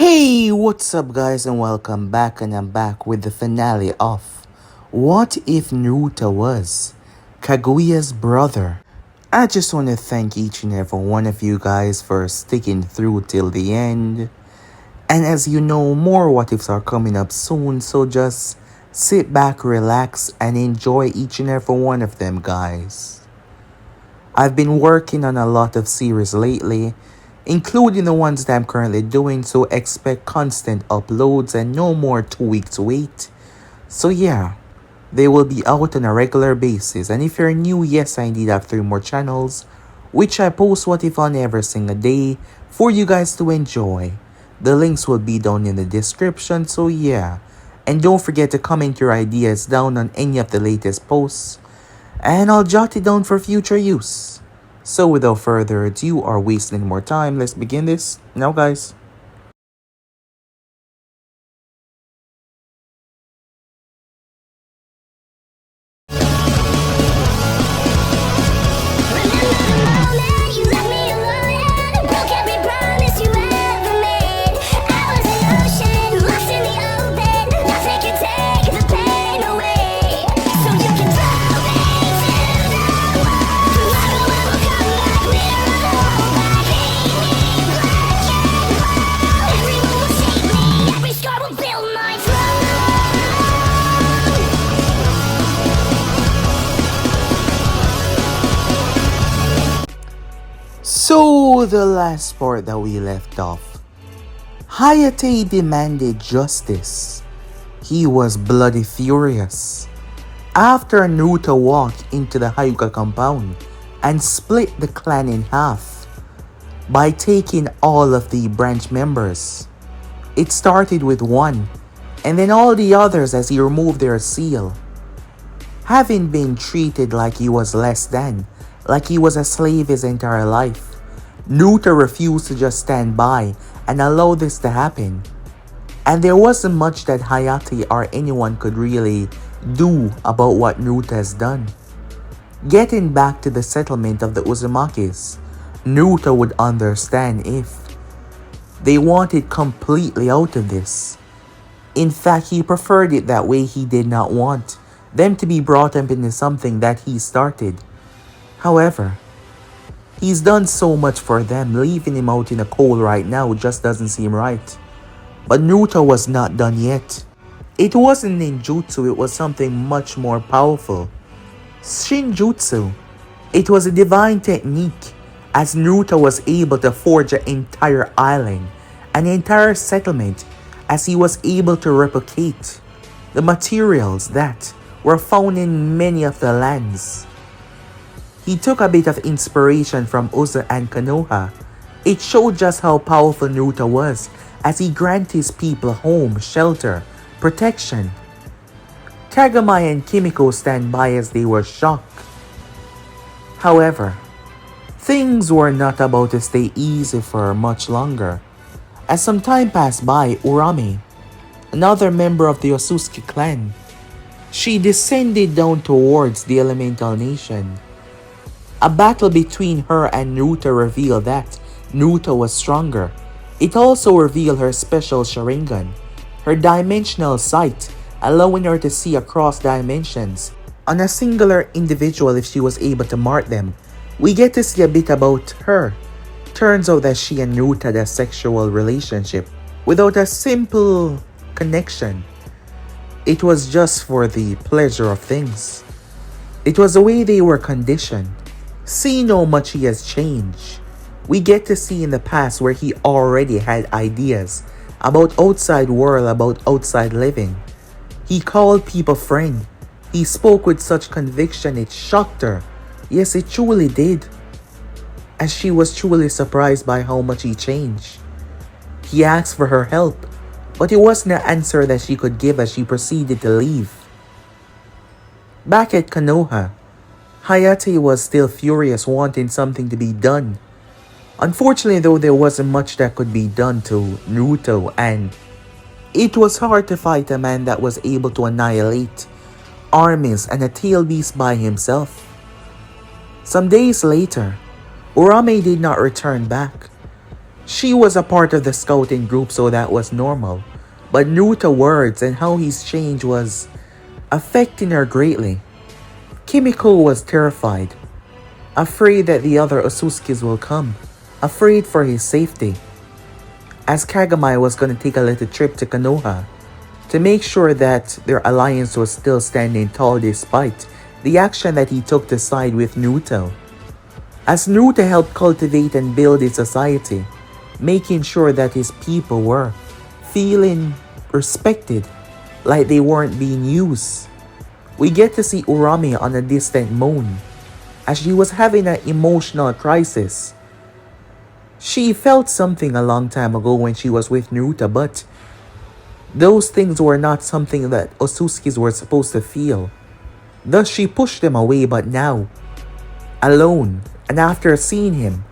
Hey, what's up guys and welcome back, and I'm back with the finale of What If Naruto Was Kaguya's brother. I just want to thank each and every one of you guys for sticking through till the end. And as you know, more what ifs are coming up soon, so just sit back, relax, and enjoy each and every one of them, guys. I've been working on a lot of series lately, including the ones that I'm currently doing, so expect constant uploads and no more 2 weeks wait. So yeah, they will be out on a regular basis. And if you're new, yes, I indeed have 3 more channels, which I post what if on every single day for you guys to enjoy. The links will be down in the description, so yeah. And don't forget to comment your ideas down on any of the latest posts, and I'll jot it down for future use. So without further ado or wasting more time, let's begin this now, guys. So the last part that we left off, Hayate demanded justice. He was bloody furious after Naruto walked into the Hyuga compound and split the clan in half by taking all of the branch members. It started with one, and then all the others as he removed their seal. Having been treated like he was less than, like he was a slave his entire life, Naruto refused to just stand by and allow this to happen. And there wasn't much that Hayate or anyone could really do about what Naruto has done. Getting back to the settlement of the Uzumakis, Naruto would understand if they wanted completely out of this. In fact, he preferred it that way. He did not want them to be brought up into something that he started. However, he's done so much for them, leaving him out in the cold right now just doesn't seem right. But Naruto was not done yet. It wasn't ninjutsu, it was something much more powerful. Shinjutsu. It was a divine technique, as Naruto was able to forge an entire island, an entire settlement, as he was able to replicate the materials that were found in many of the lands. He took a bit of inspiration from Uza and Konoha. It showed just how powerful Naruto was, as he granted his people home, shelter, protection. Kagami and Kimiko stand by as they were shocked. However, things were not about to stay easy for much longer. As some time passed by, Urame, another member of the Ōtsutsuki clan, she descended down towards the elemental nation. A battle between her and Naruto revealed that Naruto was stronger. It also revealed her special Sharingan, her dimensional sight, allowing her to see across dimensions on a singular individual if she was able to mark them. We get to see a bit about her. Turns out that she and Naruto had a sexual relationship without a simple connection. It was just for the pleasure of things. It was the way they were conditioned. Seeing how much he has changed, we get to see in the past where he already had ideas about outside world, about outside living. He called people friend. He spoke with such conviction it shocked her. Yes, it truly did. As she was truly surprised by how much he changed. He asked for her help, but it wasn't an answer that she could give as she proceeded to leave. Back at Konoha, Hayate was still furious, wanting something to be done. Unfortunately though, there wasn't much that could be done to Naruto, and it was hard to fight a man that was able to annihilate armies and a tail beast by himself. Some days later, Urame did not return back. She was a part of the scouting group, so that was normal. But Naruto's words and how he's changed was affecting her greatly. Kimiko was terrified, afraid that the other Ōtsutskis will come, afraid for his safety, as Kaguya was going to take a little trip to Konoha to make sure that their alliance was still standing tall despite the action that he took to side with Naruto. As Naruto helped cultivate and build his society, making sure that his people were feeling respected, like they weren't being used. We get to see Urami on a distant moon, as she was having an emotional crisis. She felt something a long time ago when she was with Naruto, but those things were not something that Ōtsutskis were supposed to feel. Thus she pushed them away, but now, alone, and after seeing him,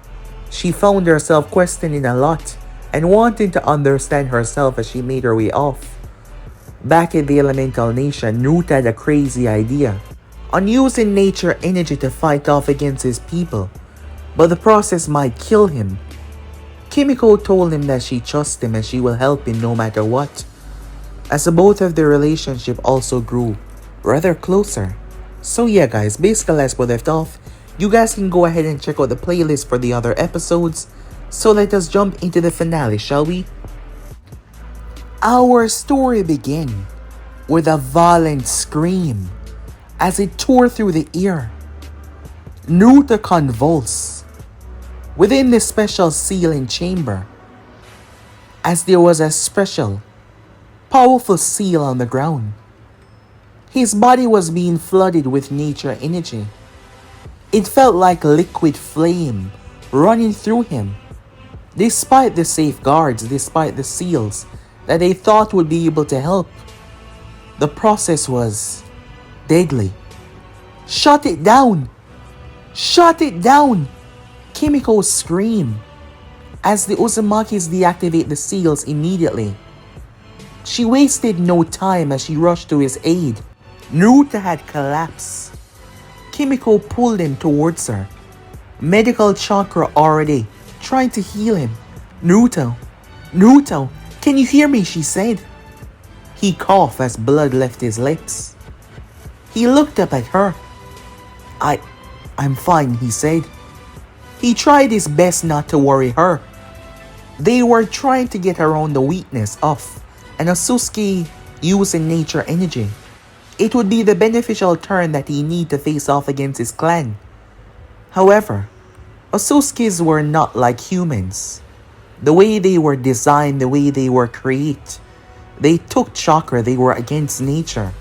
she found herself questioning a lot and wanting to understand herself as she made her way off. Back in the elemental nation, Naruto had a crazy idea on using nature energy to fight off against his people, but the process might kill him. Kimiko told him that she trusts him and she will help him no matter what, as both of their relationship also grew rather closer. So yeah guys, basically as we left off, you guys can go ahead and check out the playlist for the other episodes. So let us jump into the finale, shall we? Our story begins with a violent scream as it tore through the ear. Naruto convulsed within the special sealing chamber, as there was a special, powerful seal on the ground. His body was being flooded with nature energy. It felt like liquid flame running through him. Despite the safeguards, despite the seals that they thought would be able to help, the process was deadly. Shut it down! Shut it down! Kimiko screamed as the Uzumakis deactivate the seals immediately. She wasted no time as she rushed to his aid. Naruto had collapsed. Kimiko pulled him towards her, medical chakra already trying to heal him. Naruto, can you hear me? She said. He coughed as blood left his lips. He looked up at her. I'm fine, he said. He tried his best not to worry her. They were trying to get around the weakness of an Ōtsutsuki using nature energy. It would be the beneficial turn that he need to face off against his clan. However, Ōtsutskis were not like humans. The way they were designed, the way they were created, they took chakra, they were against nature.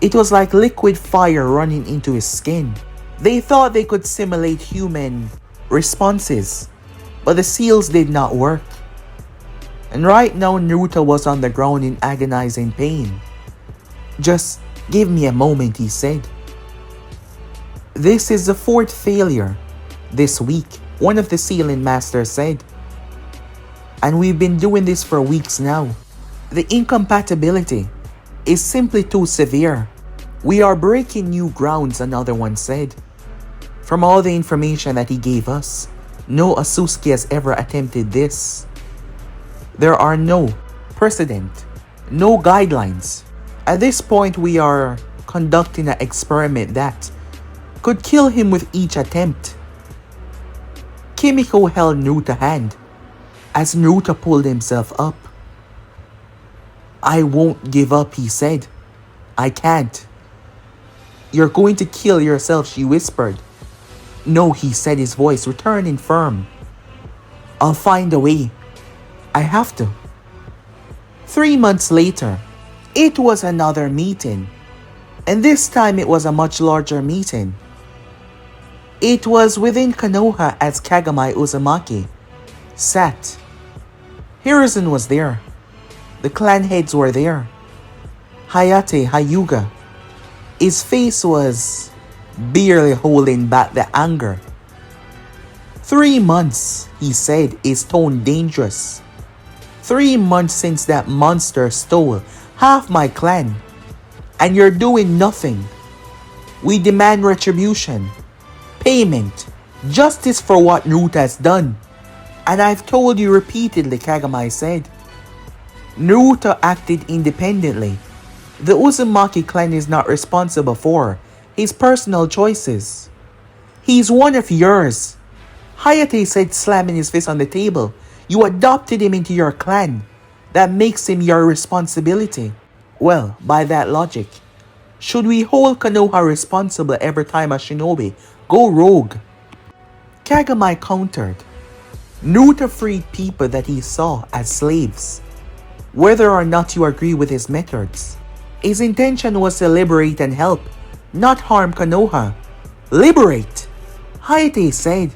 It was like liquid fire running into his skin. They thought they could simulate human responses, but the seals did not work. And right now Naruto was on the ground in agonizing pain. Just give me a moment, he said. This is the fourth failure this week, one of the sealing masters said. And we've been doing this for weeks now. The incompatibility is simply too severe. We are breaking new grounds, another one said. From all the information that he gave us, no Ōtsutsuki has ever attempted this. There are no precedent, no guidelines. At this point, we are conducting an experiment that could kill him with each attempt. Kimiko held Naruto's hand as Naruto pulled himself up. I won't give up, he said. I can't. You're going to kill yourself, she whispered. No, he said, his voice returning firm. I'll find a way. I have to. 3 months later, it was another meeting. And this time it was a much larger meeting. It was within Konoha as Kaguya Uzumaki sat. Hiruzen was there. The clan heads were there. Hayate Hyuga. His face was barely holding back the anger. 3 months, he said, his tone dangerous. 3 months since that monster stole half my clan, and you're doing nothing. We demand retribution, payment, justice for what Naruto has done. And I've told you repeatedly, Kagami said. Naruto acted independently. The Uzumaki clan is not responsible for his personal choices. He's one of yours. Hayate said, slamming his fist on the table. You adopted him into your clan. That makes him your responsibility. Well, by that logic, should we hold Konoha responsible every time a shinobi go rogue? Kagami countered. Naruto freed people that he saw as slaves. Whether or not you agree with his methods, his intention was to liberate and help, not harm Konoha. Liberate! Hayate said.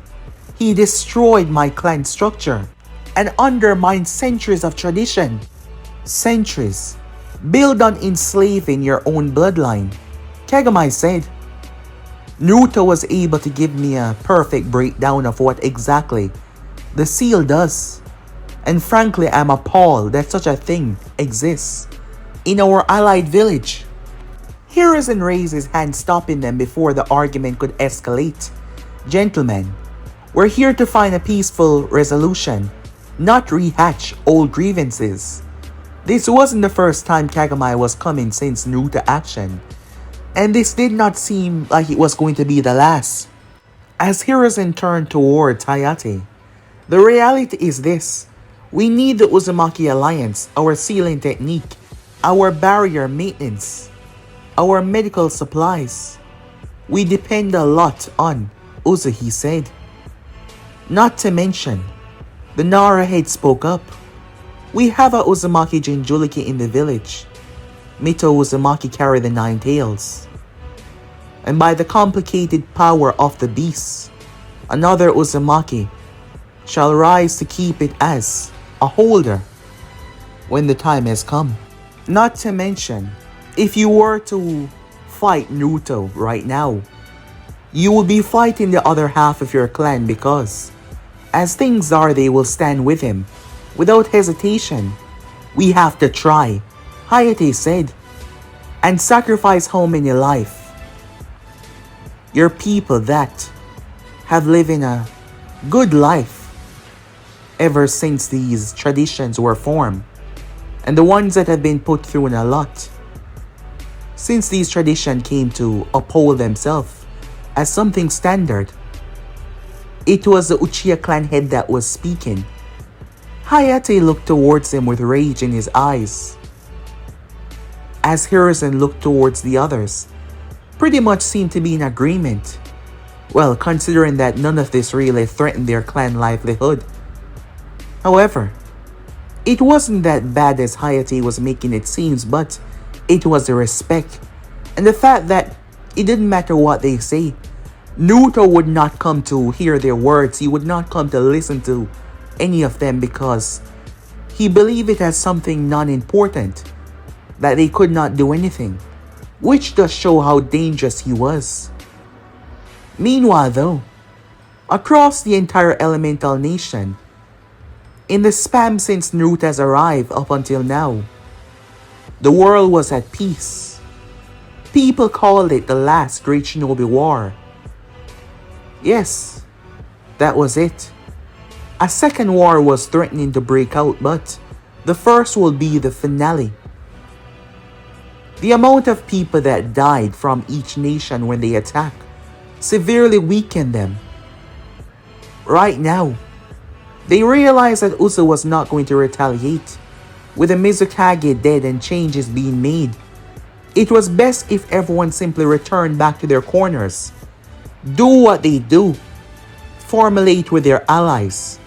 He destroyed my clan structure and undermined centuries of tradition. Centuries built on enslaving your own bloodline. Kagami said. Naruto was able to give me a perfect breakdown of what exactly the seal does. And frankly, I'm appalled that such a thing exists in our allied village. Hiruzen raised his hand, stopping them before the argument could escalate. Gentlemen, we're here to find a peaceful resolution, not rehatch old grievances. This wasn't the first time Kagami was coming since Naruto action, and this did not seem like it was going to be the last. As Hiruzen turned towards Hayate, the reality is this. We need the Uzumaki Alliance, our sealing technique, our barrier maintenance, our medical supplies. We depend a lot on Uzu, he said. Not to mention, the Nara head spoke up. We have a Uzumaki Jinchuriki in the village. Mito Uzumaki carry the 9 tails. And by the complicated power of the beast, another Uzumaki shall rise to keep it as a holder when the time has come. Not to mention, if you were to fight Naruto right now, you will be fighting the other half of your clan because, as things are, they will stand with him. Without hesitation, we have to try, Hayate said, and sacrifice how many lives? Your people that have lived in a good life ever since these traditions were formed, and the ones that have been put through a lot since these traditions came to uphold themselves as something standard. It was the Uchiha clan head that was speaking. Hayate looked towards him with rage in his eyes, as Hiruzen looked towards the others, pretty much seemed to be in agreement. Well, considering that none of this really threatened their clan livelihood. However, it wasn't that bad as Hayate was making it seem, but it was the respect and the fact that it didn't matter what they say. Naruto would not come to hear their words. He would not come to listen to any of them because he believed it as something non-important, that they could not do anything, which does show how dangerous he was. Meanwhile though, across the entire elemental nation, in the span since Naruto has arrived up until now, the world was at peace. People called it the last great shinobi war. Yes, that was it. A second war was threatening to break out, but the first will be the finale. The amount of people that died from each nation when they attacked severely weakened them. Right now, they realized that Uzu was not going to retaliate. With the Mizukage dead and changes being made, it was best if everyone simply returned back to their corners, do what they do, formulate with their allies.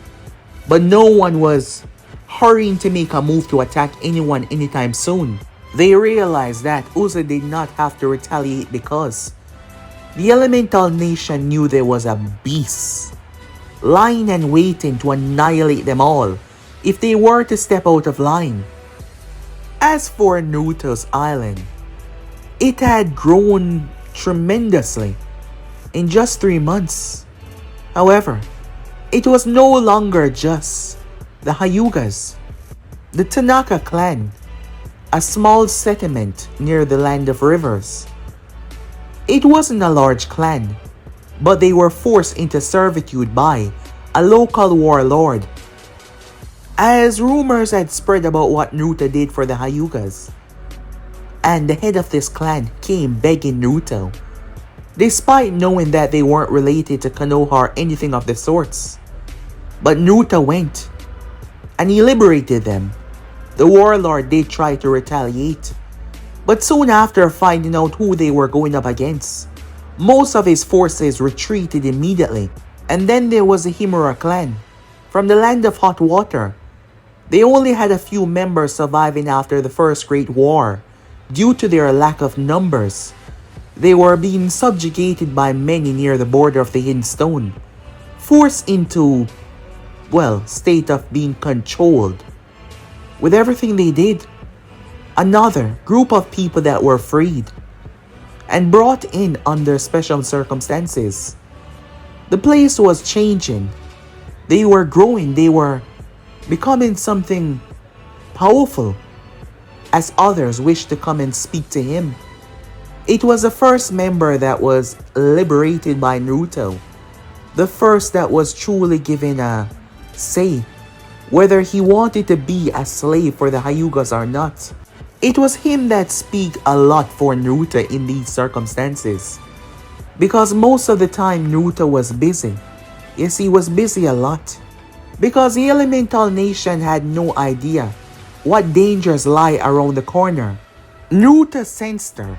But no one was hurrying to make a move to attack anyone anytime soon. They realized that Uzu did not have to retaliate because the elemental nation knew there was a beast lying and waiting to annihilate them all if they were to step out of line. As for Naruto's island, it had grown tremendously in just 3 months. However, it was no longer just the Hyugas. The Tanaka clan, a small settlement near the land of rivers. It wasn't a large clan, but they were forced into servitude by a local warlord. As rumors had spread about what Naruto did for the Hyugas, and the head of this clan came begging Naruto, despite knowing that they weren't related to Konoha or anything of the sorts. But Naruto went, and he liberated them. The warlord did try to retaliate, but soon after finding out who they were going up against, most of his forces retreated immediately. And then there was the Himura clan, from the land of hot water. They only had a few members surviving after the First Great War, due to their lack of numbers. They were being subjugated by many near the border of the Hidden Stone, forced into, state of being controlled. With everything they did, another group of people that were freed and brought in under special circumstances. The place was changing. They were growing. They were becoming something powerful, as others wished to come and speak to him. It was the first member that was liberated by Naruto. The first that was truly given a say whether he wanted to be a slave for the Hyugas or not. It was him that speak a lot for Naruto in these circumstances, because most of the time Naruto was busy. Yes, he was busy a lot, because the Elemental Nation had no idea what dangers lie around the corner. Naruto sensed her.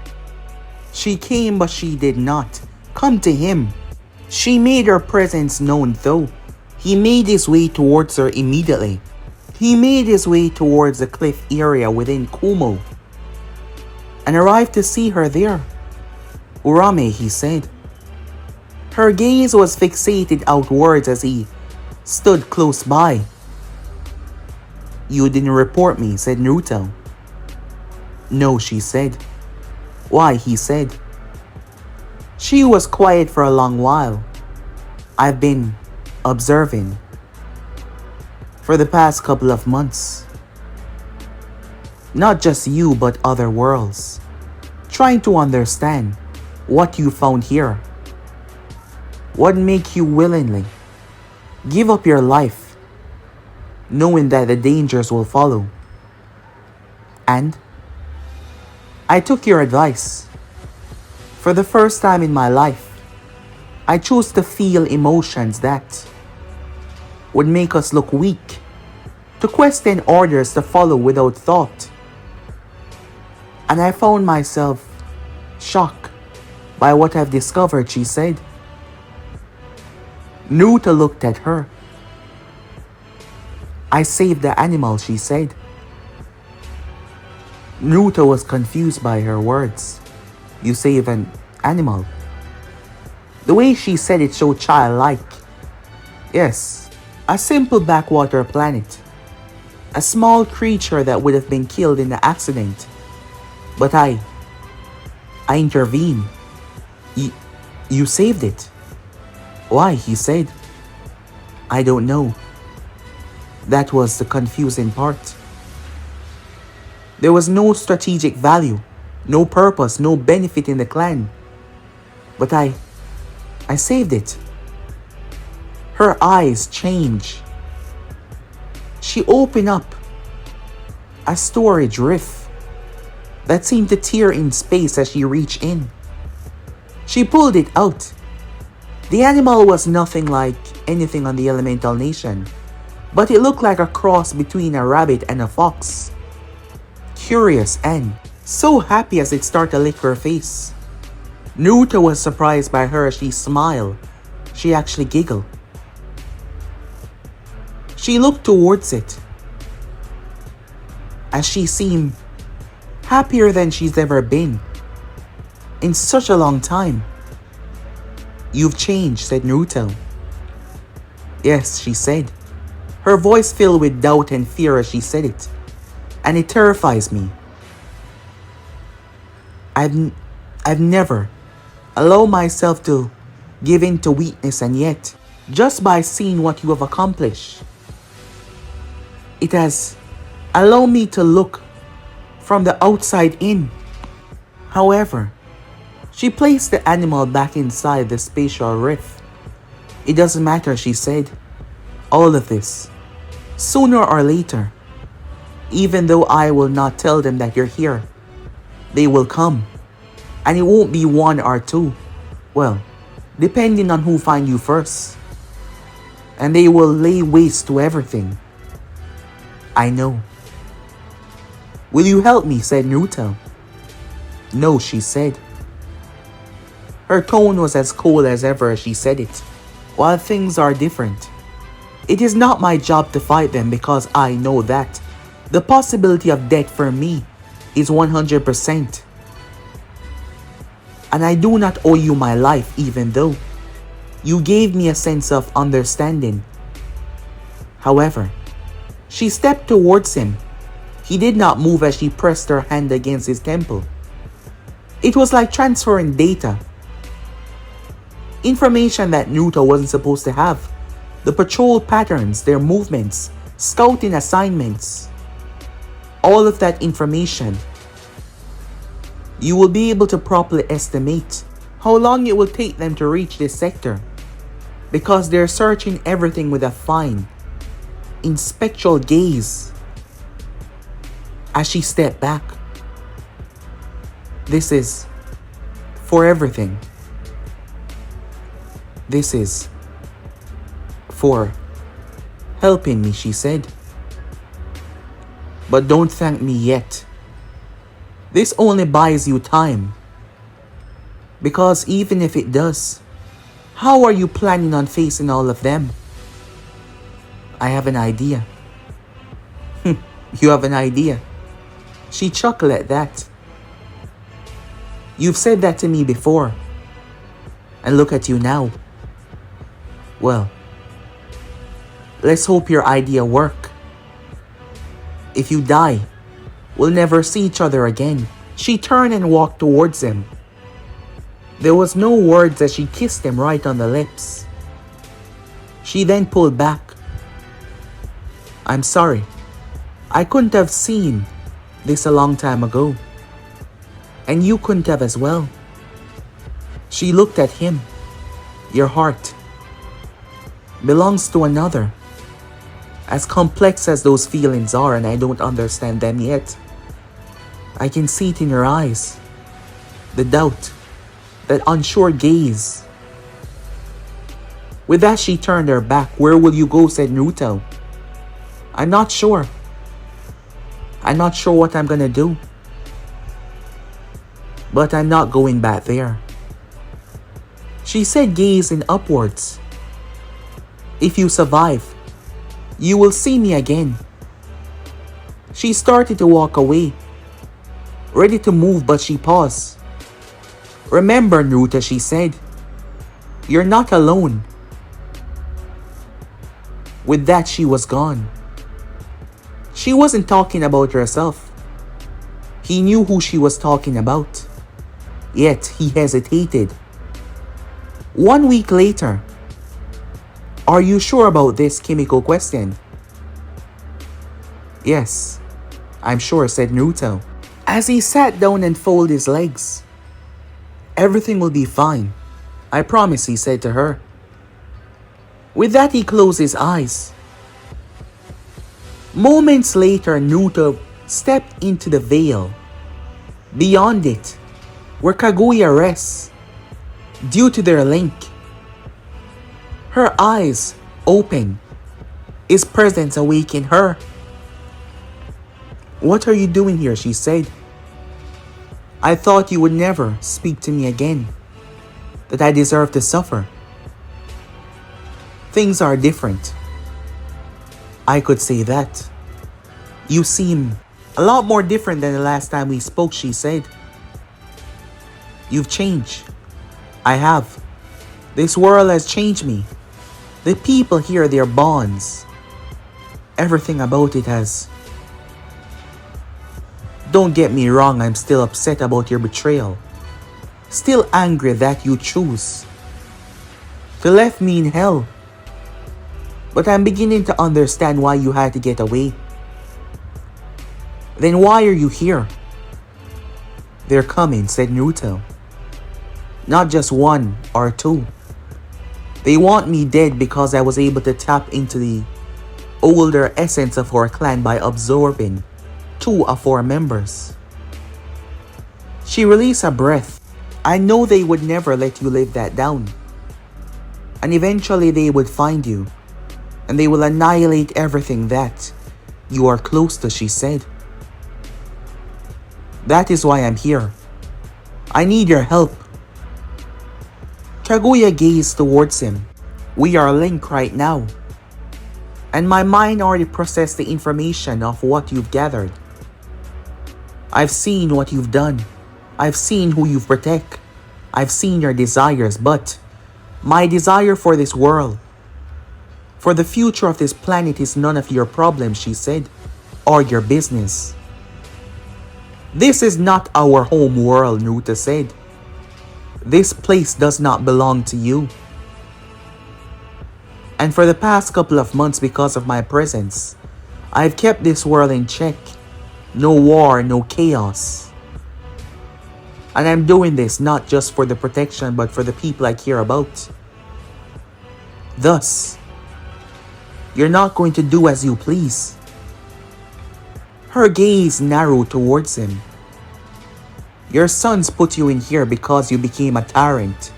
She came, but she did not come to him. She made her presence known though. He made his way towards her immediately. He made his way towards the cliff area within Kumo, and arrived to see her there. "Urame," he said. Her gaze was fixated outwards as he stood close by. "You didn't report me," said Naruto. "No," she said. "Why?" he said. She was quiet for a long while. "I've been observing for the past couple of months. Not just you, but other worlds. Trying to understand what you found here. What make you willingly give up your life, knowing that the dangers will follow. And I took your advice. For the first time in my life, I chose to feel emotions that would make us look weak, to question orders to follow without thought. And I found myself shocked by what I've discovered," she said. Naruto looked at her. "I saved the animal," she said. Naruto was confused by her words. "You save an animal?" The way she said it showed childlike. "Yes, a simple backwater planet. A small creature that would have been killed in the accident. But I intervened. You saved it." "Why?" he said. "I don't know." That was the confusing part. There was no strategic value, no purpose, no benefit in the clan. But I saved it. Her eyes changed. She opened up a storage rift that seemed to tear in space as she reached in. She pulled it out. The animal was nothing like anything on the Elemental Nation, but it looked like a cross between a rabbit and a fox. Curious and so happy as it started to lick her face. Naruto was surprised by her as she smiled. She actually giggled. She looked towards it, as she seemed happier than she's ever been in such a long time. "You've changed," said Naruto. "Yes," she said, her voice filled with doubt and fear as she said it. "And it terrifies me. I've never allowed myself to give in to weakness, and yet, just by seeing what you have accomplished, it has allowed me to look from the outside in." However, she placed the animal back inside the spatial rift. "It doesn't matter," she said. All of this, sooner or later, even though I will not tell them that you're here, they will come. And it won't be one or two. Well, depending on who find you first. And they will lay waste to everything. I know. Will you help me? Said Naruto. No, she said. Her tone was as cold as ever as she said it. While things are different, it is not my job to fight them because I know that the possibility of death for me is 100%. And I do not owe you my life, even though you gave me a sense of understanding. However, she stepped towards him. He did not move as she pressed her hand against his temple. It was like transferring data. Information that Naruto wasn't supposed to have. The patrol patterns, their movements, scouting assignments. All of that information. You will be able to properly estimate how long it will take them to reach this sector. Because they're searching everything with a fine, inspectoral gaze. As she stepped back. This is for everything. This is for helping me, she said. But don't thank me yet. This only buys you time. Because even if it does, how are you planning on facing all of them? I have an idea. You have an idea? She chuckled at that. You've said that to me before. And look at you now. Well, let's hope your idea work. If you die, we'll never see each other again. She turned and walked towards him. There was no words as she kissed him right on the lips. She then pulled back. I'm sorry. I couldn't have seen this a long time ago. And you couldn't have as well. She looked at him. Your heart belongs to another. As complex as those feelings are, and I don't understand them yet, I can see it in your eyes. The doubt, that unsure gaze. With that, she turned her back. Where will you go? Said Naruto. I'm not sure. I'm not sure what I'm gonna do. But I'm not going back there. She said, gazing upwards. If you survive, you will see me again. She started to walk away, ready to move, but she paused. Remember, Naruto, she said, you're not alone. With that, she was gone. She wasn't talking about herself. He knew who she was talking about. Yet, he hesitated. 1 week later. Are you sure about this? Kimiko questioned. Yes, I'm sure, said Naruto. As he sat down and folded his legs. Everything will be fine. I promise, he said to her. With that, he closed his eyes. Moments later, Naruto stepped into the veil. Beyond it, where Kaguya rests, due to their link. Her eyes open. His presence awakened her. What are you doing here? She said. I thought you would never speak to me again. That I deserve to suffer. Things are different. I could say that. You seem a lot more different than the last time we spoke, she said. You've changed. I have. This world has changed me. The people here, their bonds. Everything about it has. Don't get me wrong, I'm still upset about your betrayal. Still angry that you choose to left me in hell. But I'm beginning to understand why you had to get away. Then why are you here? They're coming, said Naruto. Not just one or two. They want me dead because I was able to tap into the older essence of our clan by absorbing 2 of our members. She released a breath. I know they would never let you live that down. And eventually they would find you. And they will annihilate everything that you are close to, she said. That is why I'm here. I need your help. Kaguya gazed towards him. We are linked right now. And my mind already processed the information of what you've gathered. I've seen what you've done. I've seen who you protect. I've seen your desires, but my desire for this world, for the future of this planet is none of your problem, she said, or your business. This is not our home world, Naruto said. This place does not belong to you. And for the past couple of months, because of my presence, I've kept this world in check. No war, no chaos. And I'm doing this not just for the protection, but for the people I care about. Thus, you're not going to do as you please. Her gaze narrowed towards him. Your sons put you in here because you became a tyrant.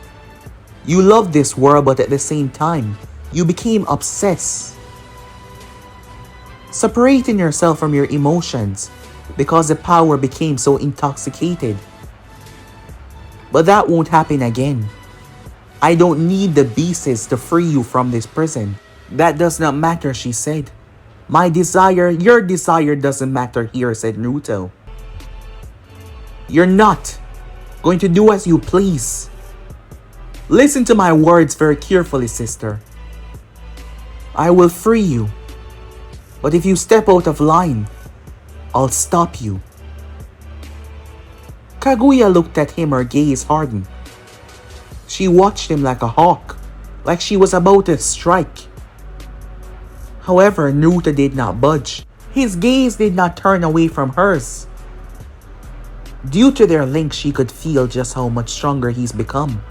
You loved this world, but at the same time, you became obsessed. Separating yourself from your emotions because the power became so intoxicated. But that won't happen again. I don't need the beasts to free you from this prison. That does not matter, she said. My desire, your desire doesn't matter here, said Naruto. You're not going to do as you please. Listen to my words very carefully, sister. I will free you. But if you step out of line, I'll stop you. Kaguya looked at him, her gaze hardened. She watched him like a hawk, like she was about to strike. However, Naruto did not budge. His gaze did not turn away from hers. Due to their link, she could feel just how much stronger he's become.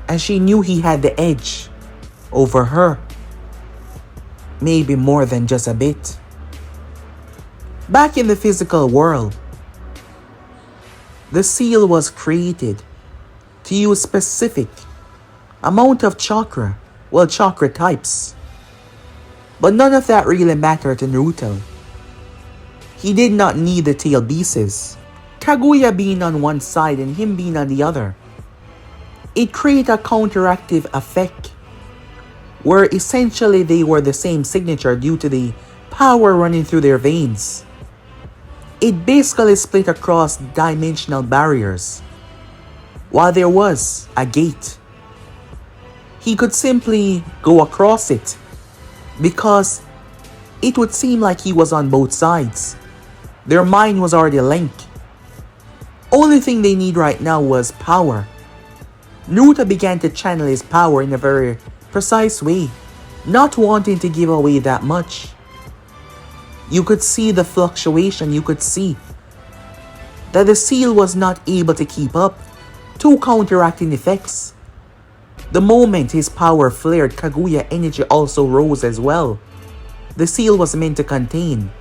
And she knew he had the edge over her. Maybe more than just a bit. Back in the physical world, the seal was created to use specific amount of chakra, chakra types. But none of that really mattered to Naruto. He did not need the tail beasts, Kaguya being on one side and him being on the other. It created a counteractive effect, where essentially they were the same signature due to the power running through their veins. It basically split across dimensional barriers. While there was a gate, he could simply go across it because it would seem like he was on both sides. Their mind was already linked. Only thing they need right now was power. Naruto began to channel his power in a very precise way, not wanting to give away that much. You could see the fluctuation, you could see that the seal was not able to keep up. Two counteracting effects. The moment his power flared, Kaguya energy also rose as well. The seal was meant to contain.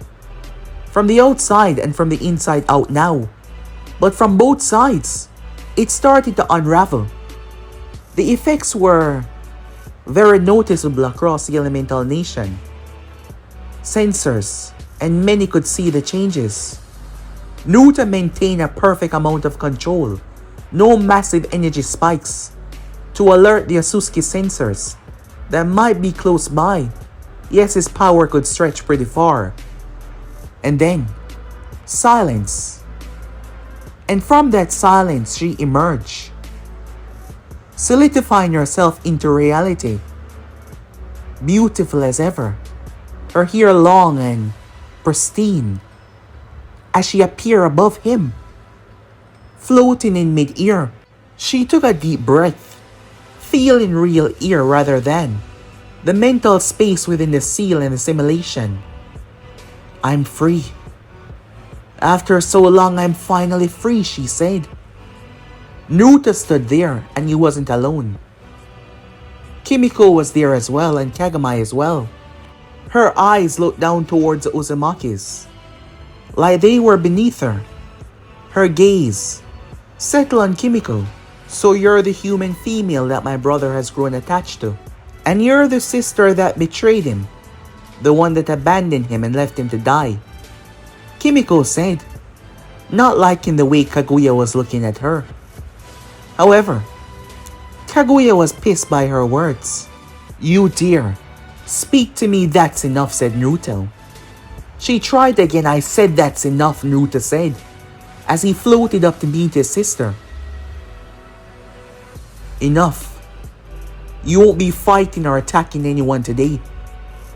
From the outside and from the inside out now. But from both sides, it started to unravel. The effects were very noticeable across the elemental nation. Sensors and many could see the changes. Naruto maintained a perfect amount of control. No massive energy spikes to alert the Ōtsutsuki sensors that might be close by. Yes, his power could stretch pretty far. And then, silence. And from that silence, she emerged, solidifying herself into reality. Beautiful as ever, her hair long and pristine, as she appeared above him, floating in mid-air. She took a deep breath, feeling real air rather than the mental space within the seal and the simulation. I'm free. After so long, I'm finally free, she said. Naruto stood there and he wasn't alone. Kimiko was there as well, and Kagami as well. Her eyes looked down towards Uzumaki's, like they were beneath her. Her gaze settled on Kimiko. So you're the human female that my brother has grown attached to. And you're the sister that betrayed him. The one that abandoned him and left him to die. Kimiko said, not liking the way Kaguya was looking at her. However, Kaguya was pissed by her words. You dear, speak to me, that's enough, said Naruto. She tried again. I said that's enough, Naruto said, as he floated up to meet his sister. Enough. You won't be fighting or attacking anyone today,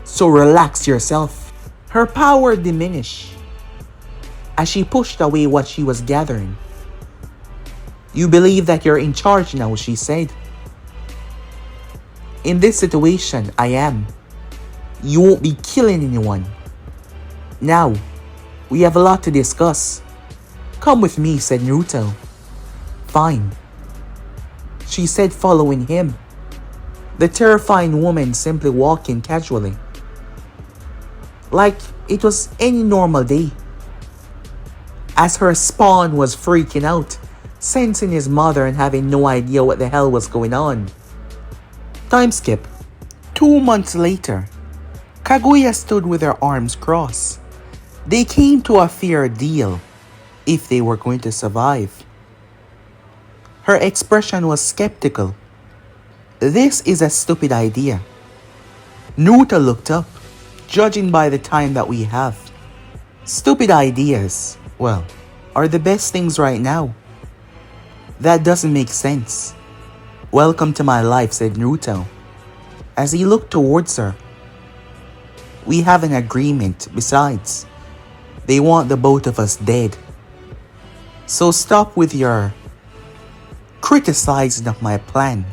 so relax yourself. Her power diminished as she pushed away what she was gathering. You believe that you're in charge now, she said. In this situation, I am. You won't be killing anyone. Now, we have a lot to discuss. Come with me, said Naruto. Fine, she said, following him. The terrifying woman simply walking casually, like it was any normal day, as her spawn was freaking out, sensing his mother and having no idea what the hell was going on. Time skip. 2 months later, Kaguya stood with her arms crossed. They came to a fair deal if they were going to survive. Her expression was skeptical. This is a stupid idea. Naruto looked up, judging by the time that we have. Stupid ideas, well, are the best things right now. That doesn't make sense. Welcome to my life, said Naruto, as he looked towards her. We have an agreement. Besides, they want the both of us dead. So stop with your criticizing of my plan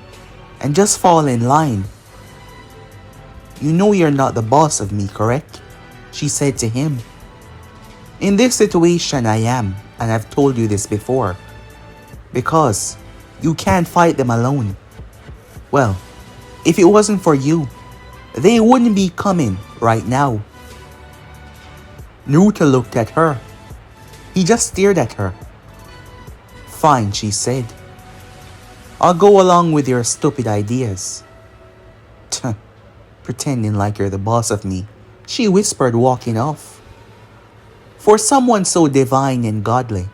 and just fall in line. You know you're not the boss of me, correct? She said to him. In this situation I am, and I've told you this before, because you can't fight them alone. Well, if it wasn't for you, they wouldn't be coming right now. Naruto looked at her. He just stared at her. Fine, she said. I'll go along with your stupid ideas. Pretending like you're the boss of me, she whispered, walking off. For someone so divine and godly,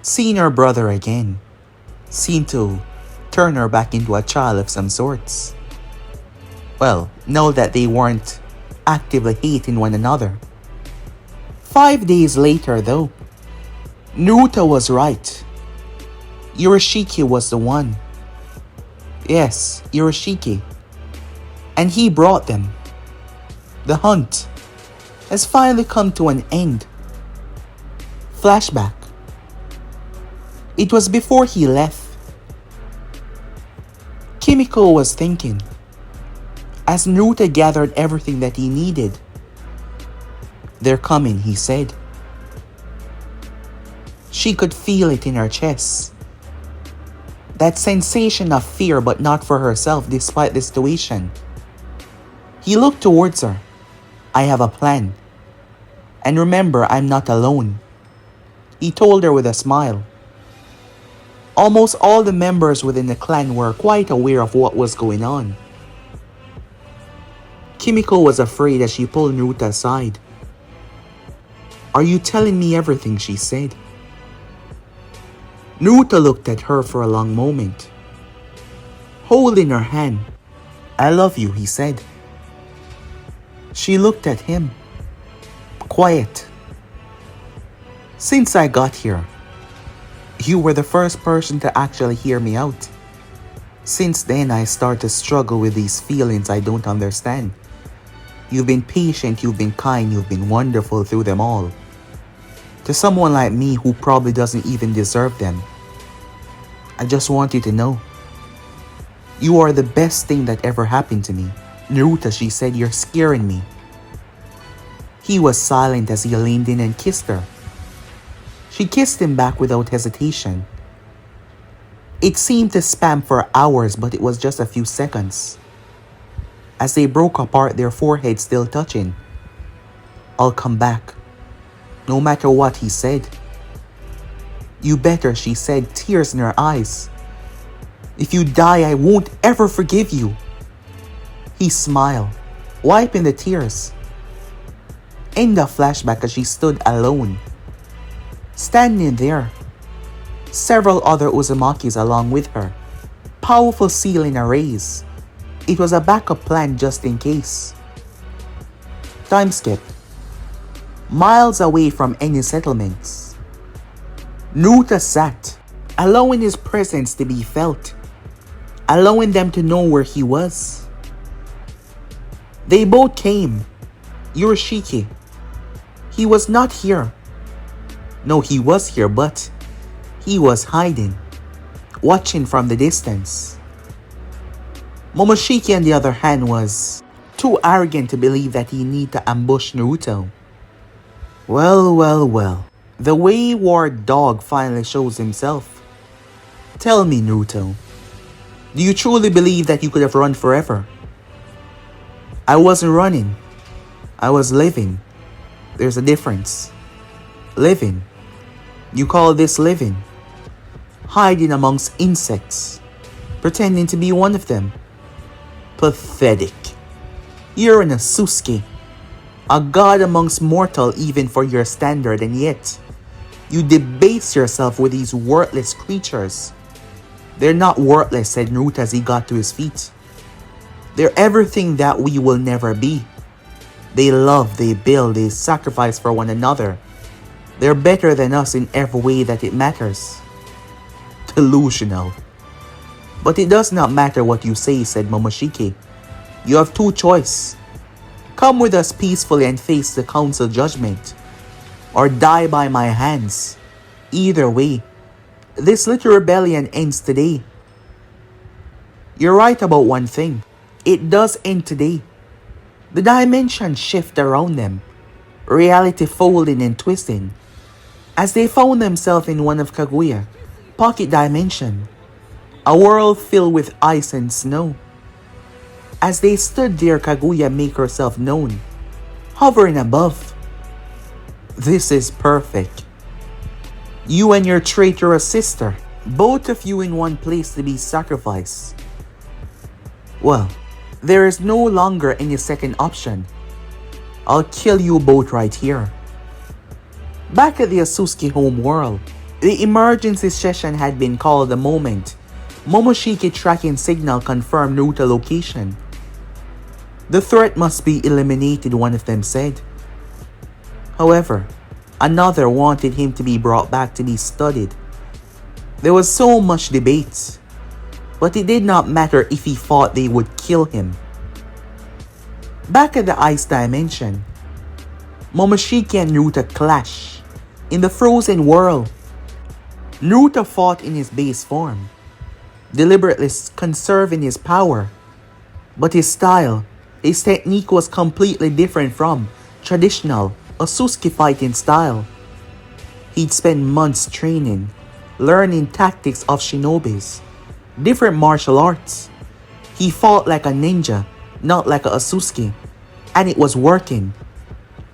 seeing her brother again seemed to turn her back into a child of some sorts. Well, know that they weren't actively hating one another. 5 days later though, Naruto was right. Urashiki was the one. Yes, Urashiki. And he brought them. The hunt has finally come to an end. Flashback. It was before he left. Kimiko was thinking, as Naruto gathered everything that he needed. They're coming, he said. She could feel it in her chest. That sensation of fear, but not for herself despite the situation. He looked towards her. I have a plan. And remember, I'm not alone, he told her with a smile. Almost all the members within the clan were quite aware of what was going on. Kimiko was afraid as she pulled Naruto aside. Are you telling me everything? She said. Naruto looked at her for a long moment, holding her hand. I love you, he said. She looked at him. Quiet. Since I got here, you were the first person to actually hear me out. Since then, I start to struggle with these feelings I don't understand. You've been patient, you've been kind, you've been wonderful through them all. To someone like me who probably doesn't even deserve them, I just want you to know, you are the best thing that ever happened to me. Naruto, she said, you're scaring me. He was silent as he leaned in and kissed her. She kissed him back without hesitation. It seemed to span for hours, but it was just a few seconds. As they broke apart, their foreheads still touching. "I'll come back, no matter what," he said. "You better," she said, tears in her eyes. "If you die, I won't ever forgive you." He smiled, wiping the tears. End of flashback as she stood alone. Standing there, several other Uzumakis along with her. Powerful sealing arrays. It was a backup plan just in case. Time skip. Miles away from any settlements. Naruto sat, allowing his presence to be felt, allowing them to know where he was. They both came. Urashiki. He was not here. No, he was here, but he was hiding, watching from the distance. Momoshiki, on the other hand, was too arrogant to believe that he needed to ambush Naruto. Well. The wayward dog finally shows himself. Tell me, Naruto, do you truly believe that you could have run forever? I wasn't running. I was living. There's a difference. Living. You call this living? Hiding amongst insects, pretending to be one of them. Pathetic. You're an Ōtsutsuki, a god amongst mortal even for your standard, and yet you debase yourself with these worthless creatures. They're not worthless, said Naruto as he got to his feet. They're everything that we will never be. They love, they build, they sacrifice for one another. They're better than us in every way that it matters. Delusional. But it does not matter what you say, said Momoshiki. You have two choices. Come with us peacefully and face the council judgment, or die by my hands. Either way, this little rebellion ends today. You're right about one thing. It does end today. The dimensions shift around them, reality folding and twisting, as they found themselves in one of Kaguya, pocket dimension, a world filled with ice and snow. As they stood there, Kaguya made herself known, hovering above. This is perfect. You and your traitorous sister, both of you in one place to be sacrificed. Well, there is no longer any second option. I'll kill you both right here. Back at the Ōtsutsuki home world, the emergency session had been called the moment Momoshiki tracking signal confirmed Naruto location. The threat must be eliminated, one of them said. However, another wanted him to be brought back to be studied. There was so much debate, but it did not matter if he thought they would kill him. Back at the ice dimension, Momoshiki and Naruto clash in the frozen world. Naruto fought in his base form, deliberately conserving his power, but his style, his technique was completely different from traditional Ōtsutsuki fighting style. He'd spent months training, learning tactics of shinobis, different martial arts. He fought like a ninja, not like a Ōtsutsuki, and it was working.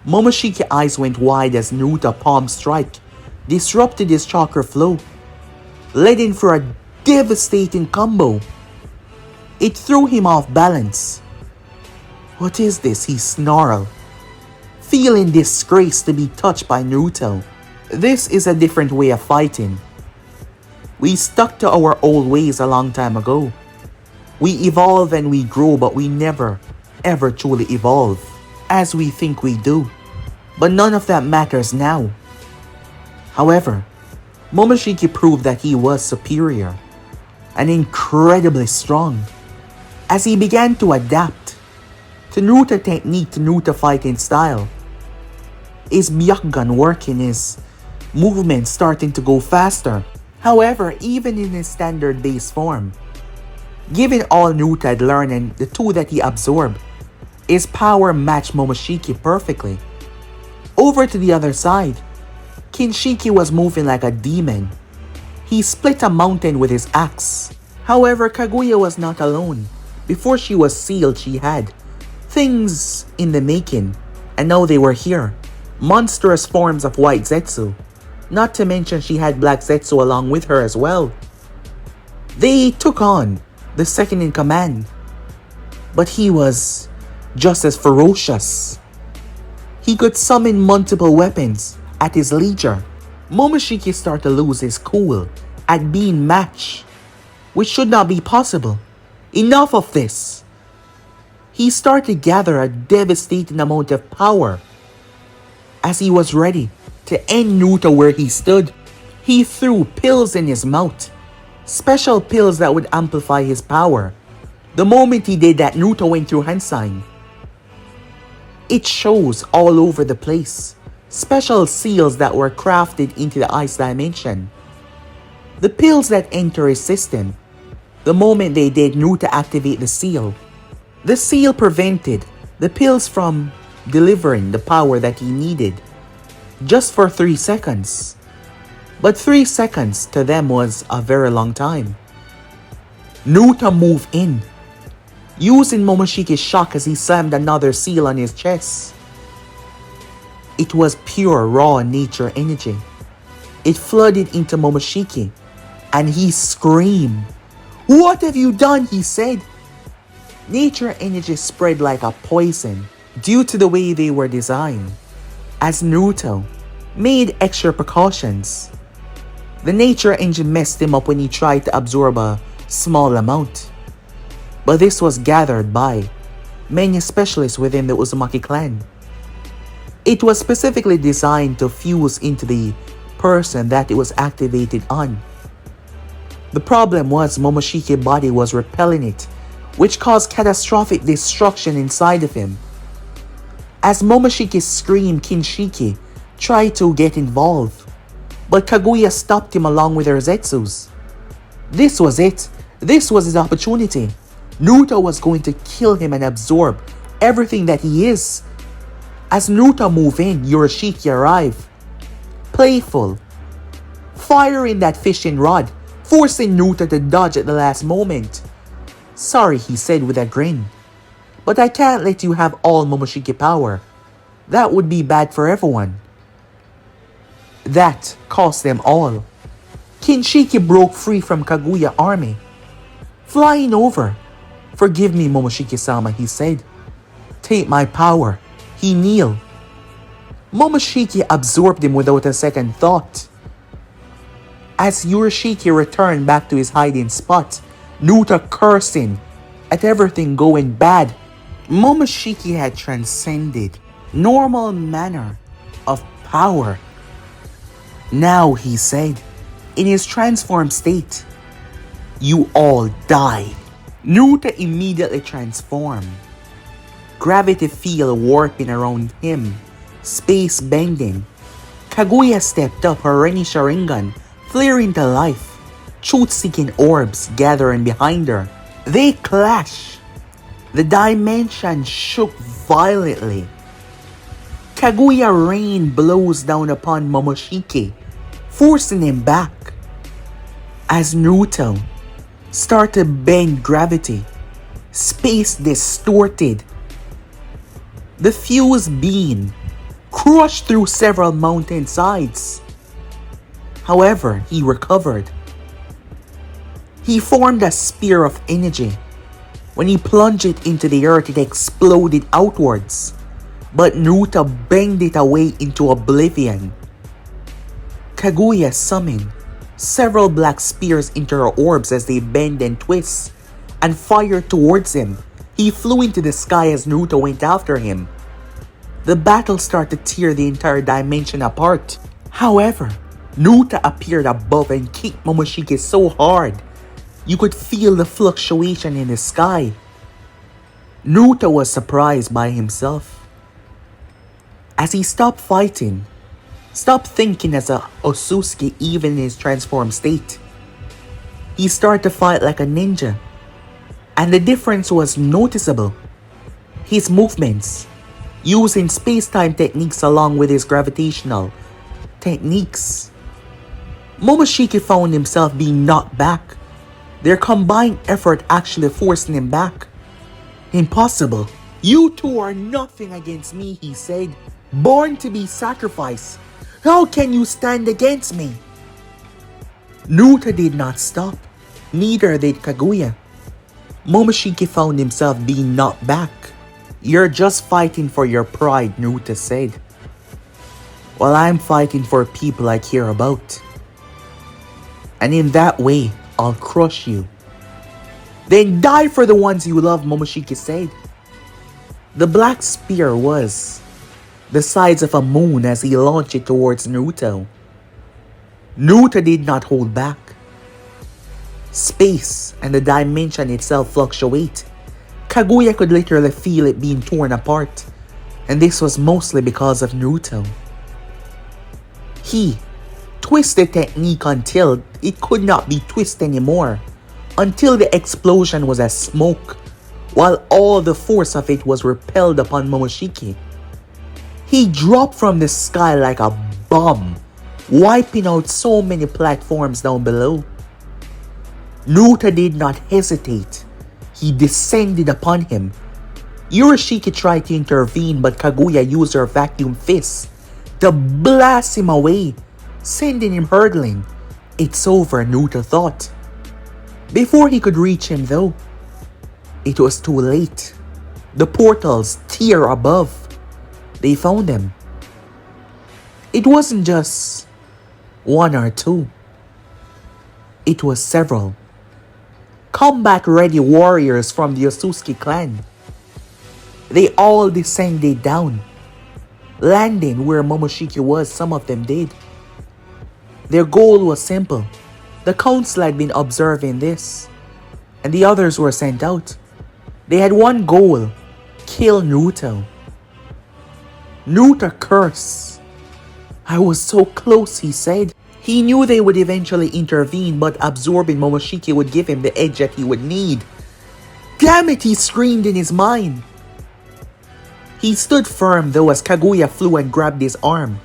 Momoshiki's eyes went wide as Naruto's palm strike disrupted his chakra flow, leading for a devastating combo. It threw him off balance. What is this? He snarled, feeling disgraced to be touched by Naruto. This is a different way of fighting. We stuck to our old ways a long time ago. We evolve and we grow, but we never, ever truly evolve as we think we do. But none of that matters now. However, Momoshiki proved that he was superior and incredibly strong as he began to adapt to Naruto technique, to Naruto fighting style. His Byakugan working, his movements starting to go faster. However, even in his standard base form, given all Naruto had learned and the two that he absorbed, his power matched Momoshiki perfectly. Over to the other side, Kinshiki was moving like a demon. He split a mountain with his axe. However, Kaguya was not alone. Before she was sealed, she had things in the making, and now they were here. Monstrous forms of white Zetsu. Not to mention she had black Zetsu along with her as well. They took on the second in command, but he was just as ferocious. He could summon multiple weapons at his leisure. Momoshiki started to lose his cool at being matched, which should not be possible. Enough of this. He started to gather a devastating amount of power. As he was ready to end Naruto where he stood, he threw pills in his mouth. Special pills that would amplify his power. The moment he did that, Naruto went through hand sign. It shows all over the place. Special seals that were crafted into the ice dimension. The pills that enter his system. The moment they did, Naruto activate the seal. The seal prevented the pills from delivering the power that he needed. Just for 3 seconds. But 3 seconds to them was a very long time. Naruto moved in, using Momoshiki's shock as he slammed another seal on his chest. It was pure raw nature energy. It flooded into Momoshiki, and he screamed. "What have you done?" he said. Nature energy spread like a poison due to the way they were designed. As Naruto made extra precautions, the nature engine messed him up when he tried to absorb a small amount. But this was gathered by many specialists within the Uzumaki clan. It was specifically designed to fuse into the person that it was activated on. The problem was Momoshiki's body was repelling it, which caused catastrophic destruction inside of him. As Momoshiki screamed, Kinshiki tried to get involved, but Kaguya stopped him along with her Zetsus. This was it. This was his opportunity. Naruto was going to kill him and absorb everything that he is. As Naruto moved in, Yorishiki arrived. Playful, firing that fishing rod, forcing Naruto to dodge at the last moment. "Sorry," he said with a grin, "but I can't let you have all Momoshiki power. That would be bad for everyone." That cost them all. Kinshiki broke free from Kaguya army, flying over. "Forgive me, Momoshiki-sama," he said. "Take my power." He kneeled. Momoshiki absorbed him without a second thought. As Yorishiki returned back to his hiding spot, Naruto cursing at everything going bad. Momoshiki had transcended normal manner of power. Now, he said, in his transformed state, "You all die." Naruto immediately transformed. Gravity field warping around him, space bending. Kaguya stepped up, her Reni Sharingan flaring to life, truth-seeking orbs gathering behind her. They clash. The dimension shook violently. Kaguya rain blows down upon Momoshiki, forcing him back. As Naruto started to bend gravity, space distorted. The fused beam crushed through several mountain sides. However, he recovered. He formed a spear of energy. When he plunged it into the earth, it exploded outwards. But Naruto banged it away into oblivion. Kaguya summoned several black spears into her orbs as they bend and twist, and fired towards him. He flew into the sky as Naruto went after him. The battle started to tear the entire dimension apart. However, Naruto appeared above and kicked Momoshiki so hard, you could feel the fluctuation in the sky. Naruto was surprised by himself. As he stopped fighting, stopped thinking as a Ōtsutsuki even in his transformed state, he started to fight like a ninja, and the difference was noticeable. His movements, using space-time techniques along with his gravitational techniques. Momoshiki found himself being knocked back. Their combined effort actually forcing him back. Impossible. You two are nothing against me, he said. Born to be sacrificed. How can you stand against me? Naruto did not stop. Neither did Kaguya. Momoshiki found himself being knocked back. You're just fighting for your pride, Naruto said. While I'm fighting for people I care about. And in that way, I'll crush you. Then die for the ones you love, Momoshiki said. The black spear was the size of a moon as he launched it towards Naruto. Naruto did not hold back. Space and the dimension itself fluctuate. Kaguya could literally feel it being torn apart, and this was mostly because of Naruto. He twisted technique until it could not be twisted anymore, until the explosion was as smoke, while all the force of it was repelled upon Momoshiki. He dropped from the sky like a bomb, wiping out so many platforms down below. Naruto did not hesitate. He descended upon him. Urashiki tried to intervene, but Kaguya used her vacuum fist to blast him away, sending him hurtling. It's over, Naruto thought. Before he could reach him though, it was too late. The portals tear above. They found him. It wasn't just one or two. It was several. Combat-ready warriors from the Ōtsutsuki clan. They all descended down, landing where Momoshiki was. Some of them did. Their goal was simple. The council had been observing this, and the others were sent out. They had one goal: kill Naruto. Naruto cursed. I was so close, he said. He knew they would eventually intervene, but absorbing Momoshiki would give him the edge that he would need. Damn it, he screamed in his mind. He stood firm though as Kaguya flew and grabbed his arm,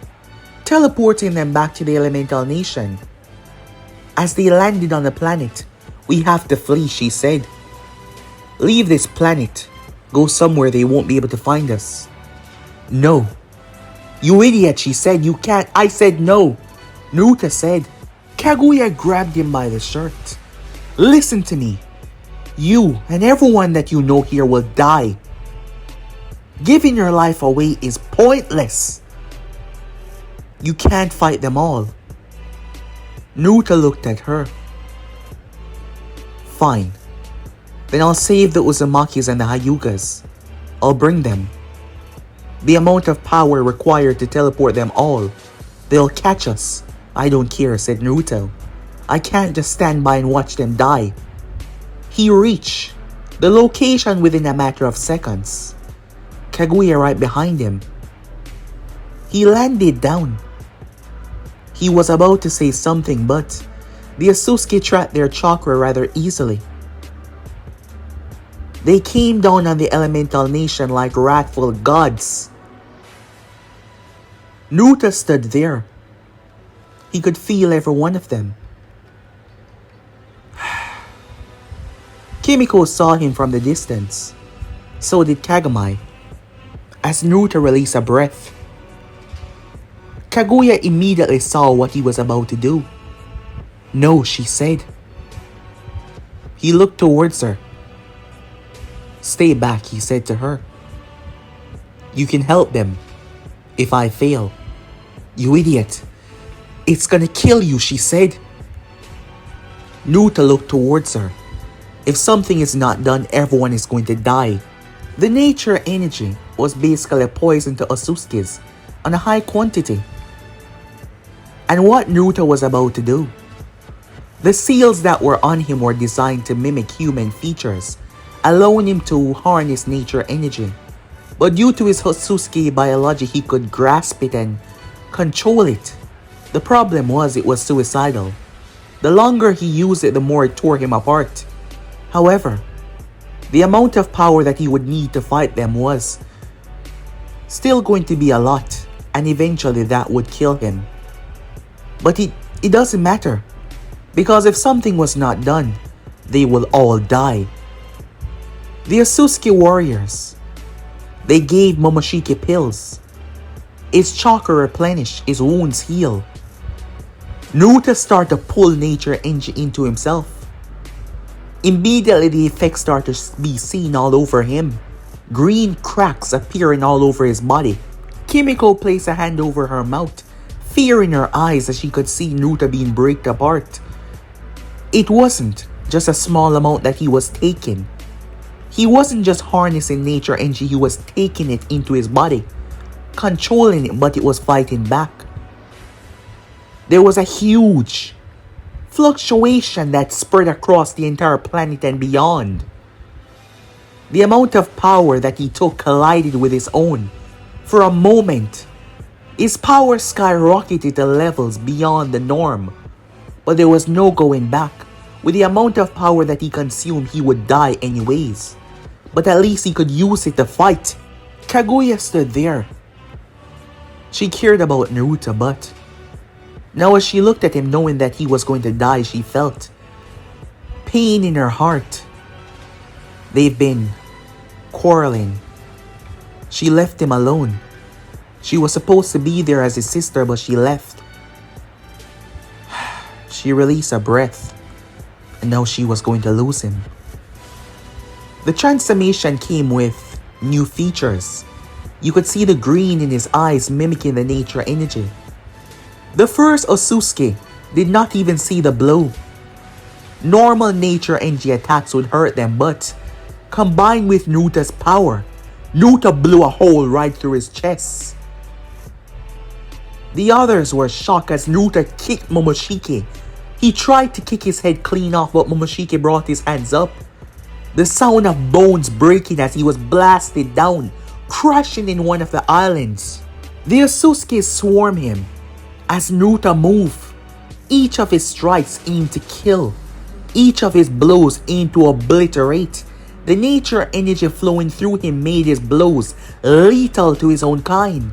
teleporting them back to the elemental nation. As they landed on the planet, we have to flee, she said. Leave this planet. Go somewhere they won't be able to find us. No. You idiot, she said. You can't. I said no. Naruto said. Kaguya grabbed him by the shirt. Listen to me. You and everyone that you know here will die. Giving your life away is pointless. You can't fight them all. Naruto looked at her. Fine. Then I'll save the Uzumakis and the Hyugas. I'll bring them. The amount of power required to teleport them all. They'll catch us. I don't care, said Naruto. I can't just stand by and watch them die. He reached the location within a matter of seconds. Kaguya right behind him. He landed down. He was about to say something, but the Ōtsutsuki trapped their chakra rather easily. They came down on the elemental nation like wrathful gods. Naruto stood there. He could feel every one of them. Kimiko saw him from the distance. So did Kagami. As Naruto released a breath, Kaguya immediately saw what he was about to do. No, she said. He looked towards her. Stay back, he said to her. You can help them if I fail. You idiot. It's gonna kill you, she said. Naruto looked towards her. If something is not done, everyone is going to die. The nature energy was basically poison to Ōtsutsuki's on a high quantity. And what Naruto was about to do? The seals that were on him were designed to mimic human features, allowing him to harness nature energy. But due to his Ōtsutsuki biology, he could grasp it and control it. The problem was it was suicidal. The longer he used it, the more it tore him apart. However, the amount of power that he would need to fight them was still going to be a lot, and eventually that would kill him. But it It doesn't matter, because if something was not done, they will all die. The Ōtsutsuki warriors, they gave Momoshiki pills. His chakra replenished, his wounds heal. Naruto started to pull nature energy into himself. Immediately the effects started to be seen all over him. Green cracks appearing all over his body. Kimiko placed a hand over her mouth, fear in her eyes as she could see Naruto being break apart. It wasn't just a small amount that he was taking. He wasn't just harnessing nature energy, he was taking it into his body, controlling it, but it was fighting back. There was a huge fluctuation that spread across the entire planet and beyond. The amount of power that he took collided with his own. For a moment, his power skyrocketed to levels beyond the norm. But there was no going back. With the amount of power that he consumed, he would die anyways. But at least he could use it to fight. Kaguya stood there. She cared about Naruto, but now as she looked at him knowing that he was going to die, she felt pain in her heart. They've been quarreling. She left him alone. She was supposed to be there as his sister, but she left. She released a breath, and now she was going to lose him. The transformation came with new features. You could see the green in his eyes mimicking the nature energy. The first Ōtsutsuki did not even see the blow. Normal nature energy attacks would hurt them, but combined with Naruto's power, Naruto blew a hole right through his chest. The others were shocked as Naruto kicked Momoshiki. He tried to kick his head clean off, but Momoshiki brought his hands up. The sound of bones breaking as he was blasted down, crashing in one of the islands. The Ōtsutsuki swarmed him. As Naruto moved, each of his strikes aimed to kill. Each of his blows aimed to obliterate. The nature energy flowing through him made his blows lethal to his own kind.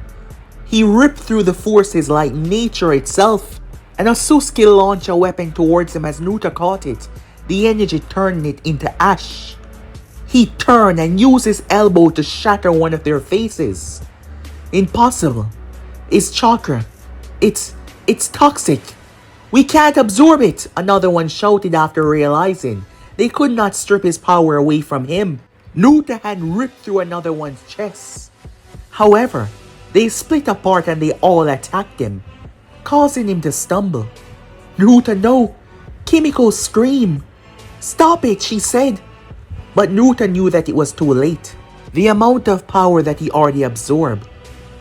He ripped through the forces like nature itself. And Ōtsutsuki launched a weapon towards him as Naruto caught it, the energy turning it into ash. He turned and used his elbow to shatter one of their faces. Impossible. It's chakra. It's toxic. We can't absorb it, another one shouted after realizing they could not strip his power away from him. Naruto had ripped through another one's chest. However, they split apart and they all attacked him, causing him to stumble. Naruto, no! Kimiko screamed. Stop it, she said. But Naruto knew that it was too late. The amount of power that he already absorbed,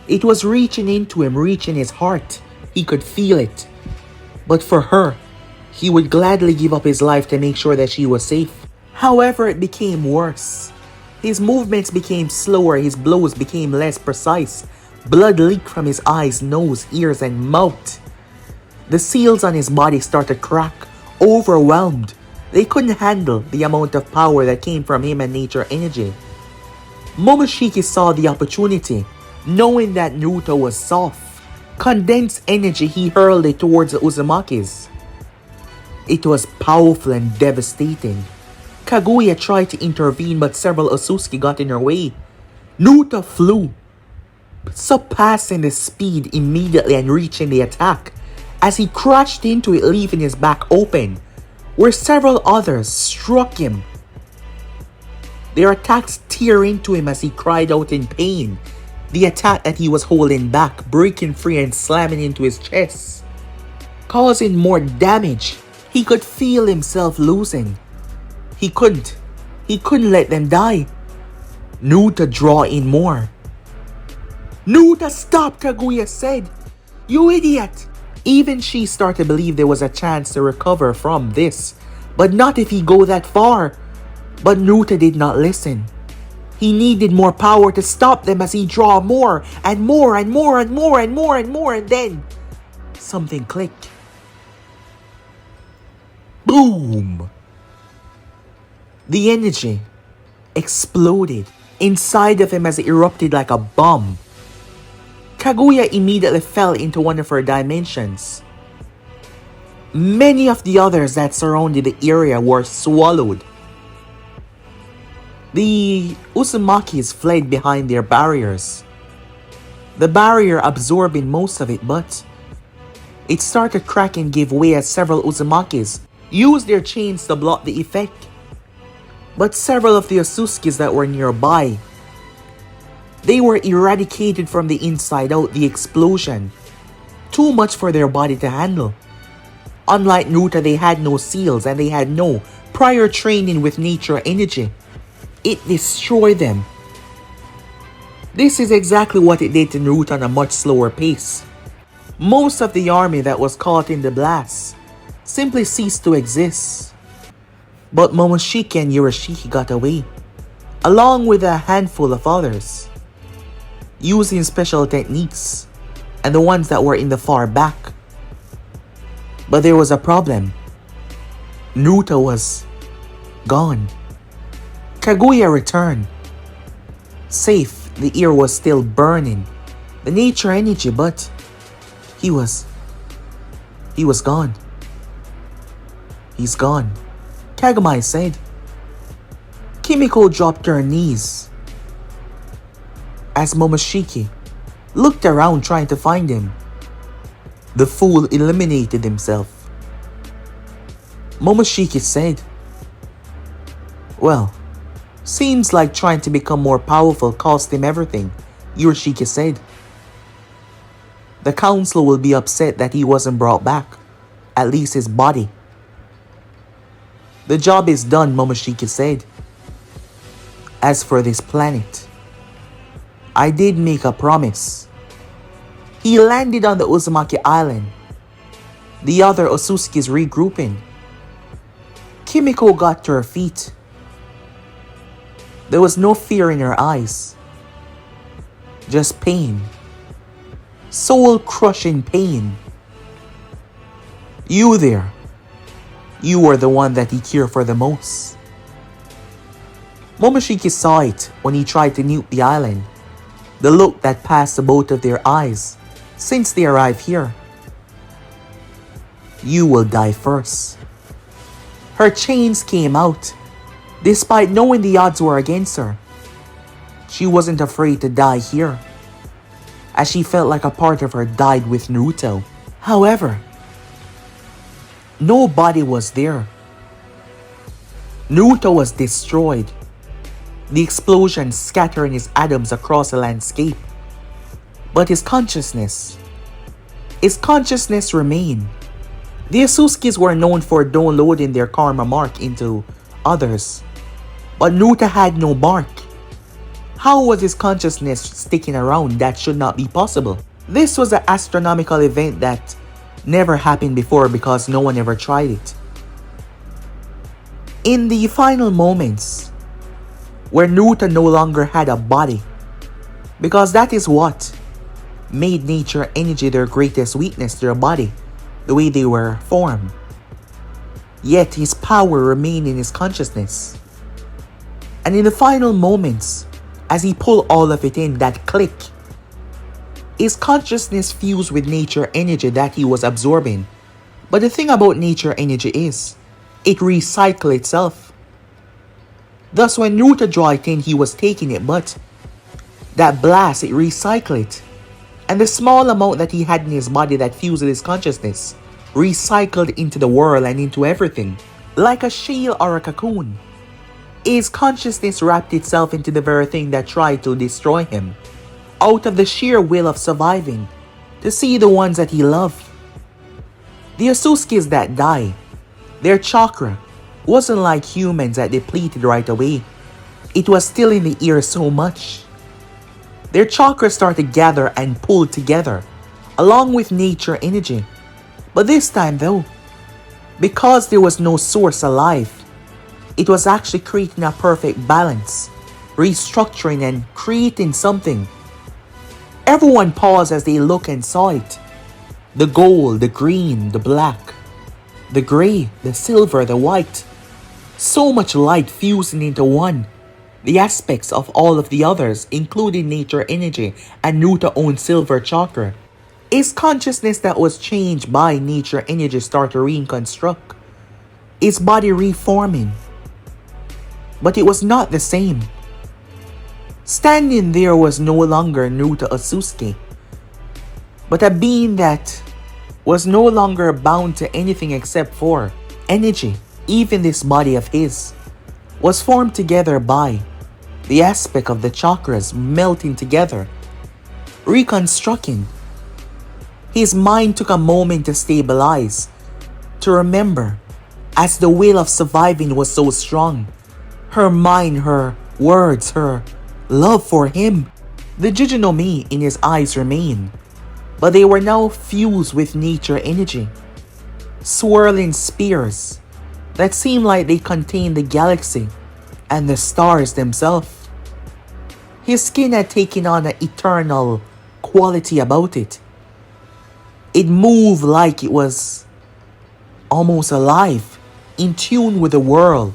it was reaching into him, reaching his heart. He could feel it. But for her, he would gladly give up his life to make sure that she was safe. However, it became worse. His movements became slower, his blows became less precise. Blood leaked from his eyes, nose, ears, and mouth. The seals on his body started to crack, overwhelmed. They couldn't handle the amount of power that came from him and nature energy. Momoshiki saw the opportunity, knowing that Naruto was soft. Condensed energy, he hurled it towards the Uzumakis. It was powerful and devastating. Kaguya tried to intervene, but several Ōtsutsuki got in her way. Naruto flew, surpassing the speed immediately and reaching the attack. As he crashed into it, leaving his back open, where several others struck him. Their attacks tear into him as he cried out in pain. The attack that he was holding back, breaking free and slamming into his chest, causing more damage. He could feel himself losing. He couldn't let them die. Naruto draw in more. Naruto, stop, Kaguya said. You idiot! Even she started to believe there was a chance to recover from this, but not if he go that far. But Naruto did not listen. He needed more power to stop them as he draw more and more and more and more and more and more, and then something clicked. Boom! The energy exploded inside of him as it erupted like a bomb. Kaguya immediately fell into one of her dimensions. Many of the others that surrounded the area were swallowed. The Uzumakis fled behind their barriers. The barrier absorbing most of it, but it started cracking and gave way as several Uzumakis used their chains to block the effect. But several of the Ōtsutsuki that were nearby, they were eradicated from the inside out, the explosion. Too much for their body to handle. Unlike Naruto, they had no seals and they had no prior training with nature energy. It destroyed them. This is exactly what it did to Naruto on a much slower pace. Most of the army that was caught in the blast simply ceased to exist. But Momoshiki and Yurashiki got away, along with a handful of others, using special techniques, and the ones that were in the far back. But there was a problem. Naruto was gone. Kaguya returned. Safe, the ear was still burning. The nature energy, but he was gone. He's gone, Kagami said. Kimiko dropped to her knees as Momoshiki looked around trying to find him. The fool eliminated himself. Momoshiki said, "Well, seems like trying to become more powerful cost him everything," Yurashiki said. "The council will be upset that he wasn't brought back, at least his body." "The job is done," Momoshiki said. "As for this planet, I did make a promise." He landed on the Uzumaki Island. The other Ōtsutsuki's regrouping. Kimiko got to her feet. There was no fear in her eyes. Just pain. Soul-crushing pain. "You there. You were the one that he cared for the most." Momoshiki saw it when he tried to nuke the island. The look that passed the both of their eyes since they arrived here. "You will die first." Her chains came out, despite knowing the odds were against her. She wasn't afraid to die here, as she felt like a part of her died with Naruto. However, no body was there. Naruto was destroyed. The explosion scattering his atoms across the landscape. But his consciousness remained. The Ōtsutsuki were known for downloading their karma mark into others, but Naruto had no mark. How was his consciousness sticking around? That should not be possible. This was an astronomical event that never happened before because no one ever tried it. In the final moments, where Naruto no longer had a body, because that is what made nature energy their greatest weakness, their body, the way they were formed. Yet his power remained in his consciousness. And in the final moments, as he pulled all of it in, that click, his consciousness fused with nature energy that he was absorbing. But the thing about nature energy is, it recycles itself. Thus when Naruto drew it in, he was taking it, but that blast, it recycled it. And the small amount that he had in his body that fused with his consciousness, recycled into the world and into everything. Like a shell or a cocoon. His consciousness wrapped itself into the very thing that tried to destroy him. Out of the sheer will of surviving, to see the ones that he loved. The Ōtsutsuki that died, their chakra wasn't like humans that depleted right away. It was still in the ear so much. Their chakra started to gather and pull together, along with nature energy. But this time though, because there was no source alive, it was actually creating a perfect balance, restructuring and creating something. Everyone paused as they looked and saw it. The gold, the green, the black, the gray, the silver, the white. So much light fusing into one. The aspects of all of the others, including nature energy and Naruto's own silver chakra. His consciousness that was changed by nature energy started to reconstruct. His body reforming. But it was not the same. Standing there was no longer Naruto Ōtsutsuki, but a being that was no longer bound to anything except for energy. Even this body of his was formed together by the aspect of the chakras melting together, reconstructing. His mind took a moment to stabilize, to remember, as the will of surviving was so strong. Her mind, her words, her love for him. The Jujutsu in his eyes remained, but they were now fused with nature energy. Swirling spears that seemed like they contained the galaxy and the stars themselves. His skin had taken on an eternal quality about it. It moved like it was almost alive, in tune with the world,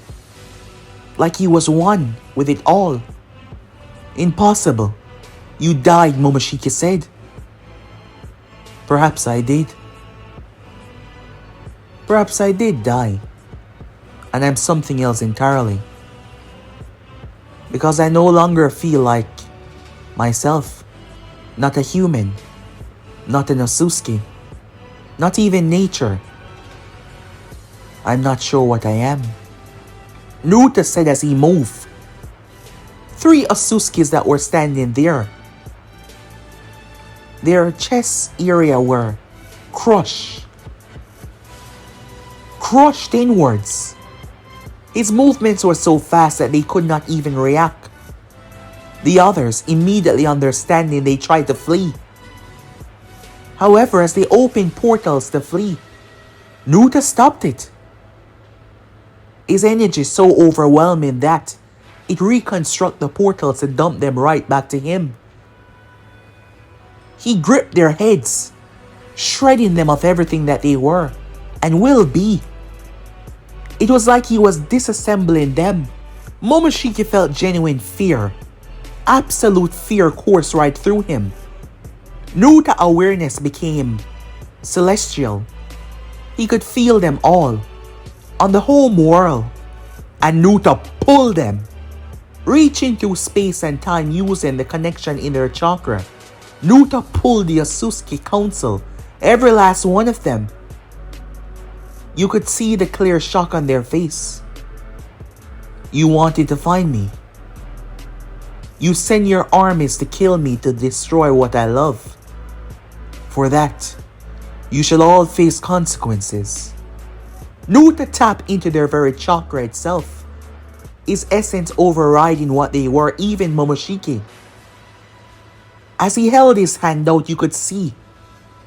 like he was one with it all. Impossible. You died, Momoshiki said. Perhaps I did. Perhaps I did die. And I'm something else entirely. Because I no longer feel like myself. Not a human. Not an Ōtsutsuki. Not even nature. I'm not sure what I am. Naruto said as he moved. 3 Ōtsutskis that were standing there. Their chest area were crushed. Crushed inwards. His movements were so fast that they could not even react. The others, immediately understanding, they tried to flee. However, as they opened portals to flee, Naruto stopped it. His energy so overwhelming that it reconstructed the portals and dumped them right back to him. He gripped their heads, shredding them of everything that they were and will be. It was like he was disassembling them. Momoshiki felt genuine fear. Absolute fear coursed right through him. Naruto's awareness became celestial. He could feel them all on the home world, and Naruto pulled them, reaching through space and time using the connection in their chakra. Naruto pulled the Ōtsutsuki Council, every last one of them. You could see the clear shock on their face. You wanted to find me. You sent your armies to kill me, to destroy what I love. For that, you shall all face consequences. Naruto tapped into their very chakra itself, his essence overriding what they were, even Momoshiki. As he held his hand out, you could see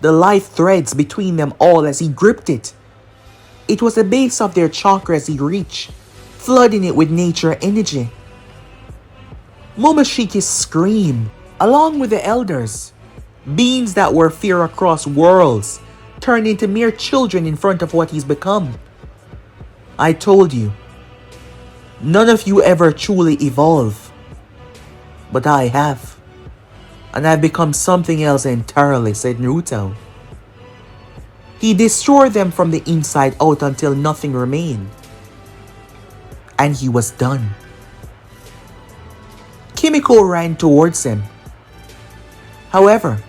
the life threads between them all as he gripped it. It was the base of their chakra as he reached, flooding it with nature energy. Momoshiki screamed, along with the elders. Beings that were fear across worlds turned into mere children in front of what he's become. I told you, none of you ever truly evolve. But I have. And I've become something else entirely, said Naruto. He destroyed them from the inside out until nothing remained. And he was done. Kimiko ran towards him. However,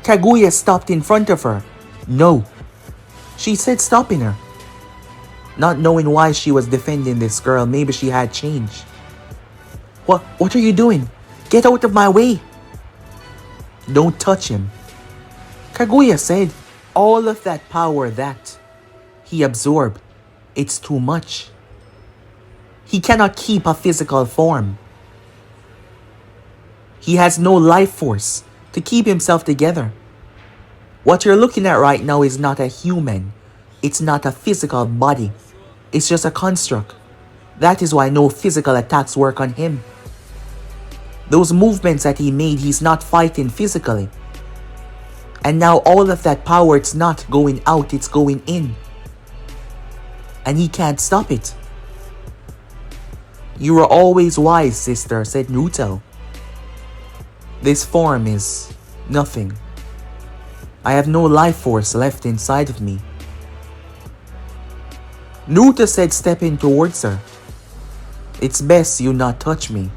Kaguya stopped in front of her. No, she said, stopping her. Not knowing why she was defending this girl, maybe she had changed. What are you doing? Get out of my way. Don't touch him. Kaguya said, all of that power that he absorbed, it's too much. He cannot keep a physical form. He has no life force to keep himself together. What you're looking at right now is not a human. It's not a physical body. It's just a construct. That is why no physical attacks work on him. Those movements that he made, he's not fighting physically. And now all of that power, it's not going out, it's going in. And he can't stop it. You were always wise, sister, said Naruto. This form is nothing. I have no life force left inside of me. Naruto said, stepping towards her. It's best you not touch me,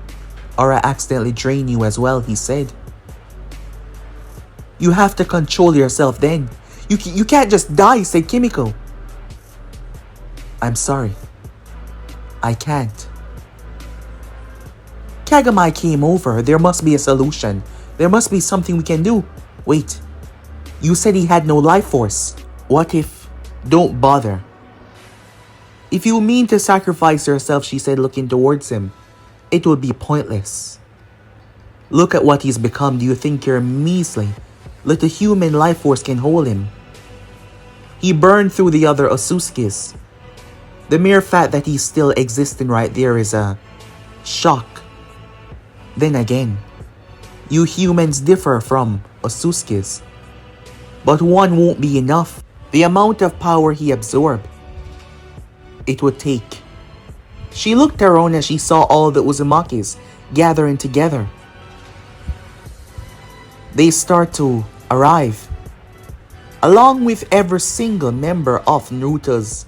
or I accidentally drain you as well, he said. You have to control yourself then. You can't just die, said Kimiko. I'm sorry. I can't. Kaguya came over. There must be a solution. There must be something we can do. Wait. You said he had no life force. What if... Don't bother. If you mean to sacrifice yourself, she said, looking towards him, it would be pointless. Look at what he's become. Do you think you're measly? Little human life force can hold him. He burned through the other Ōtsutsuki's. The mere fact that he's still existing right there is a shock. Then again, you humans differ from Ōtsutsuki's. But one won't be enough. The amount of power he absorbed, it would take. She looked around as she saw all the Uzumaki's gathering together. They start to arrive, along with every single member of Naruto's,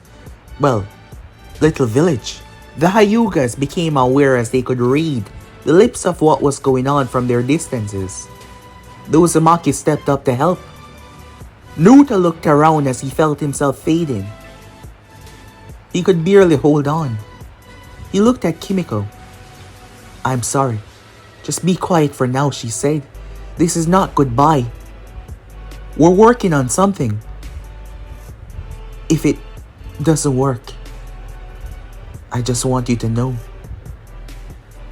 little village. The Hyugas became aware as they could read the lips of what was going on from their distances. The Uzumaki stepped up to help. Naruto looked around as he felt himself fading. He could barely hold on. He looked at Kimiko. I'm sorry. Just be quiet for now, she said. This is not goodbye. We're working on something. If it doesn't work, I just want you to know.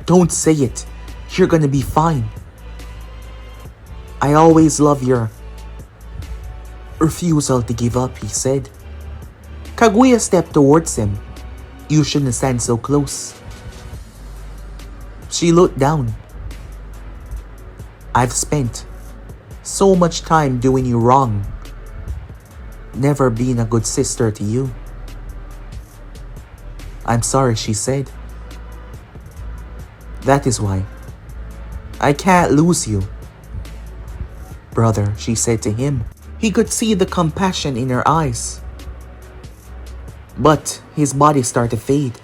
Don't say it. You're gonna be fine. I always love your refusal to give up, he said. Kaguya stepped towards him. You shouldn't stand so close. She looked down. I've spent so much time doing you wrong, never being a good sister to you. I'm sorry, she said. That is why I can't lose you. Brother, she said to him. He could see the compassion in her eyes. But his body started to fade.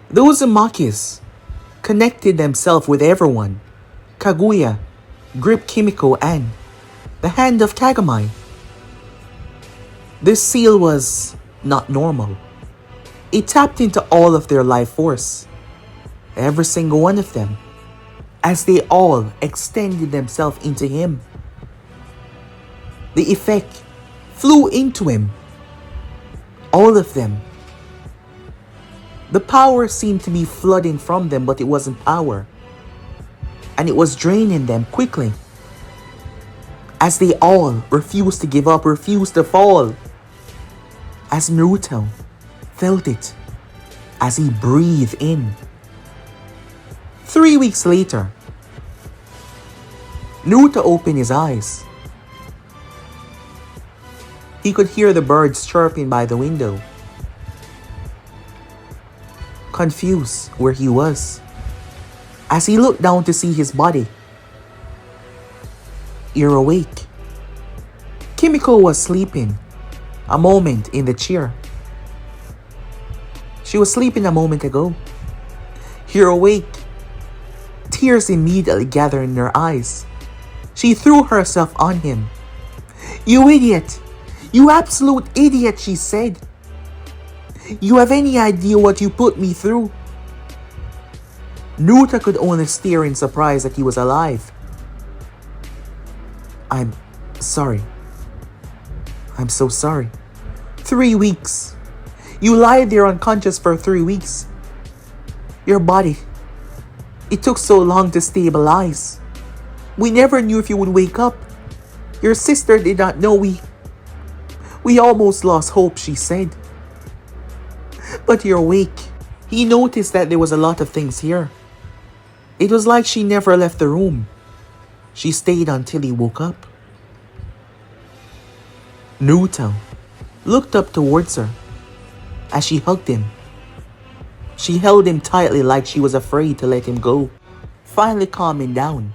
The Uzumakis connected themselves with everyone. Kaguya gripped Kimiko and the hand of Kaguya. This seal was not normal. It tapped into all of their life force. Every single one of them. As they all extended themselves into him. The effect flew into him. All of them. The power seemed to be flooding from them, but it wasn't power. And it was draining them quickly. As they all refused to give up, refused to fall. As Naruto felt it. As he breathed in. 3 weeks later, Naruto opened his eyes. He could hear the birds chirping by the window. Confused where he was, as he looked down to see his body. You're awake. Kimiko was sleeping a moment in the chair. She was sleeping a moment ago. You're awake. Tears immediately gathered in her eyes. She threw herself on him. You idiot! You absolute idiot, she said. You have any idea what you put me through? Naruto could only stare in surprise that he was alive. I'm sorry. I'm so sorry. 3 weeks. You lied there unconscious for 3 weeks. Your body, it took so long to stabilize. We never knew if you would wake up. Your sister did not know we almost lost hope, she said. But you're awake. He noticed that there was a lot of things here. It was like she never left the room. She stayed until he woke up. Naruto looked up towards her as she hugged him. She held him tightly like she was afraid to let him go, finally calming down.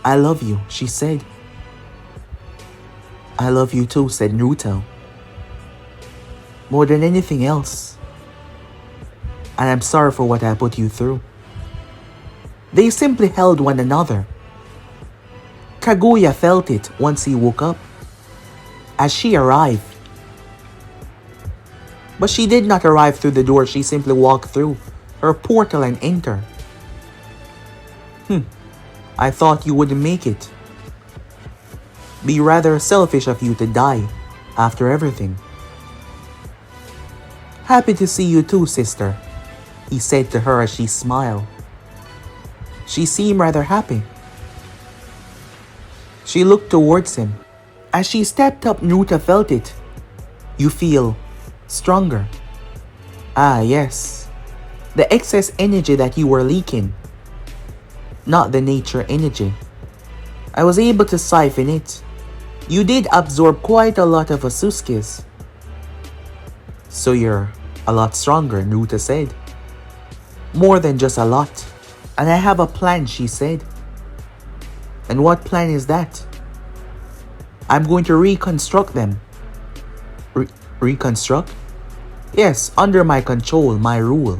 I love you, she said. I love you too, said Naruto. More than anything else. And I'm sorry for what I put you through. They simply held one another. Kaguya felt it once he woke up, as she arrived. But she did not arrive through the door, she simply walked through her portal and entered. I thought you wouldn't make it. Be rather selfish of you to die after everything. Happy to see you too, sister, he said to her as she smiled. She seemed rather happy. She looked towards him. As she stepped up, Naruto felt it. You feel stronger. Ah, yes. The excess energy that you were leaking. Not the nature energy. I was able to siphon it. You did absorb quite a lot of Ōtsutsuki's. So you're a lot stronger, Naruto said. More than just a lot. And I have a plan, she said. And what plan is that? I'm going to reconstruct them. Reconstruct? Yes, under my control, my rule.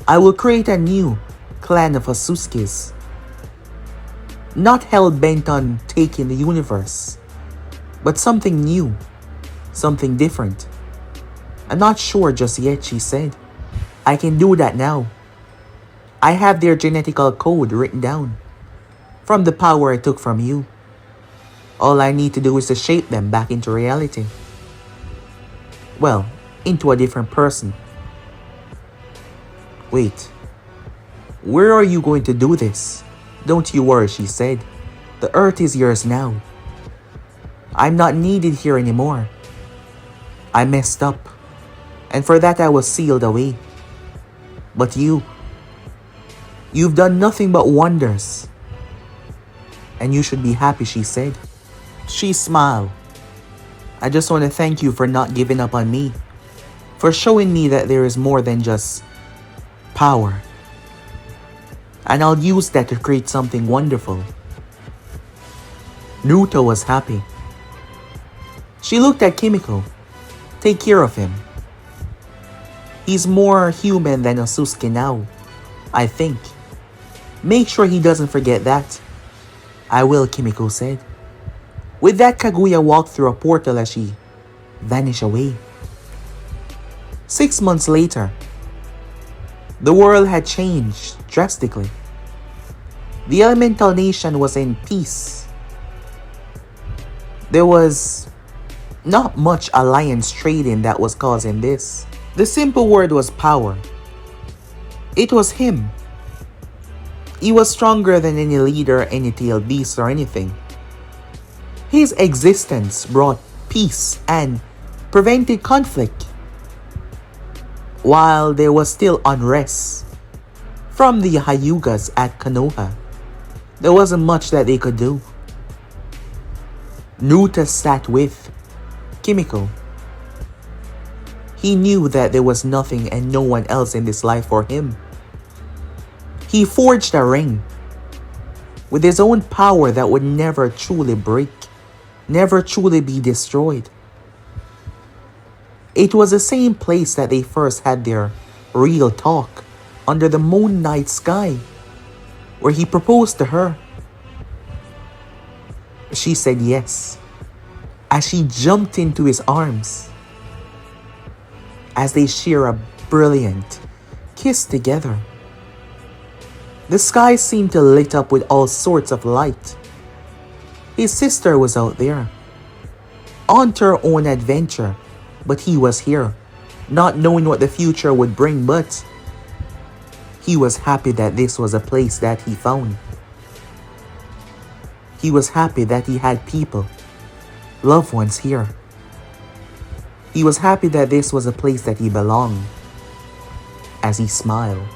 I will create a new clan of Ōtsutsuki's. Not hell-bent on taking the universe, but something new, something different. I'm not sure just yet, she said. I can do that now. I have their genetical code written down, from the power I took from you. All I need to do is to shape them back into reality. Well, into a different person. Wait, where are you going to do this? Don't you worry, she said. The earth is yours now. I'm not needed here anymore. I messed up, and for that I was sealed away. But you've done nothing but wonders. And you should be happy, she said. She smiled. I just want to thank you for not giving up on me. For showing me that there is more than just power. And I'll use that to create something wonderful. Naruto was happy. She looked at Kimiko. Take care of him. He's more human than Ōtsutsuki now, I think. Make sure he doesn't forget that. I will, Kimiko said. With that, Kaguya walked through a portal as she vanished away. 6 months later, the world had changed drastically. The elemental nation was in peace. There was not much alliance trading that was causing this. The simple word was power. It was him. He was stronger than any leader, any tailed beast, or anything. His existence brought peace and prevented conflict, while there was still unrest from the Hyugas at Konoha. There wasn't much that they could do. Naruto sat with Kimiko. He knew that there was nothing and no one else in this life for him. He forged a ring with his own power that would never truly break, never truly be destroyed. It was the same place that they first had their real talk, under the moon night sky, where he proposed to her. She said yes, as she jumped into his arms, as they share a brilliant kiss together. The sky seemed to lit up with all sorts of light. His sister was out there, on her own adventure, but he was here, not knowing what the future would bring, but he was happy that this was a place that he found. He was happy that he had people, loved ones here. He was happy that this was a place that he belonged, as he smiled.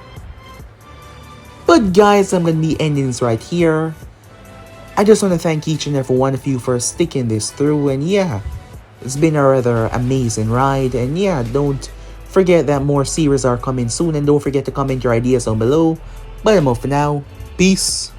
But guys, I'm going to be ending this right here. I just want to thank each and every one of you for sticking this through. And yeah, it's been a rather amazing ride. And yeah, don't forget that more series are coming soon. And don't forget to comment your ideas down below. But I'm off for now. Peace.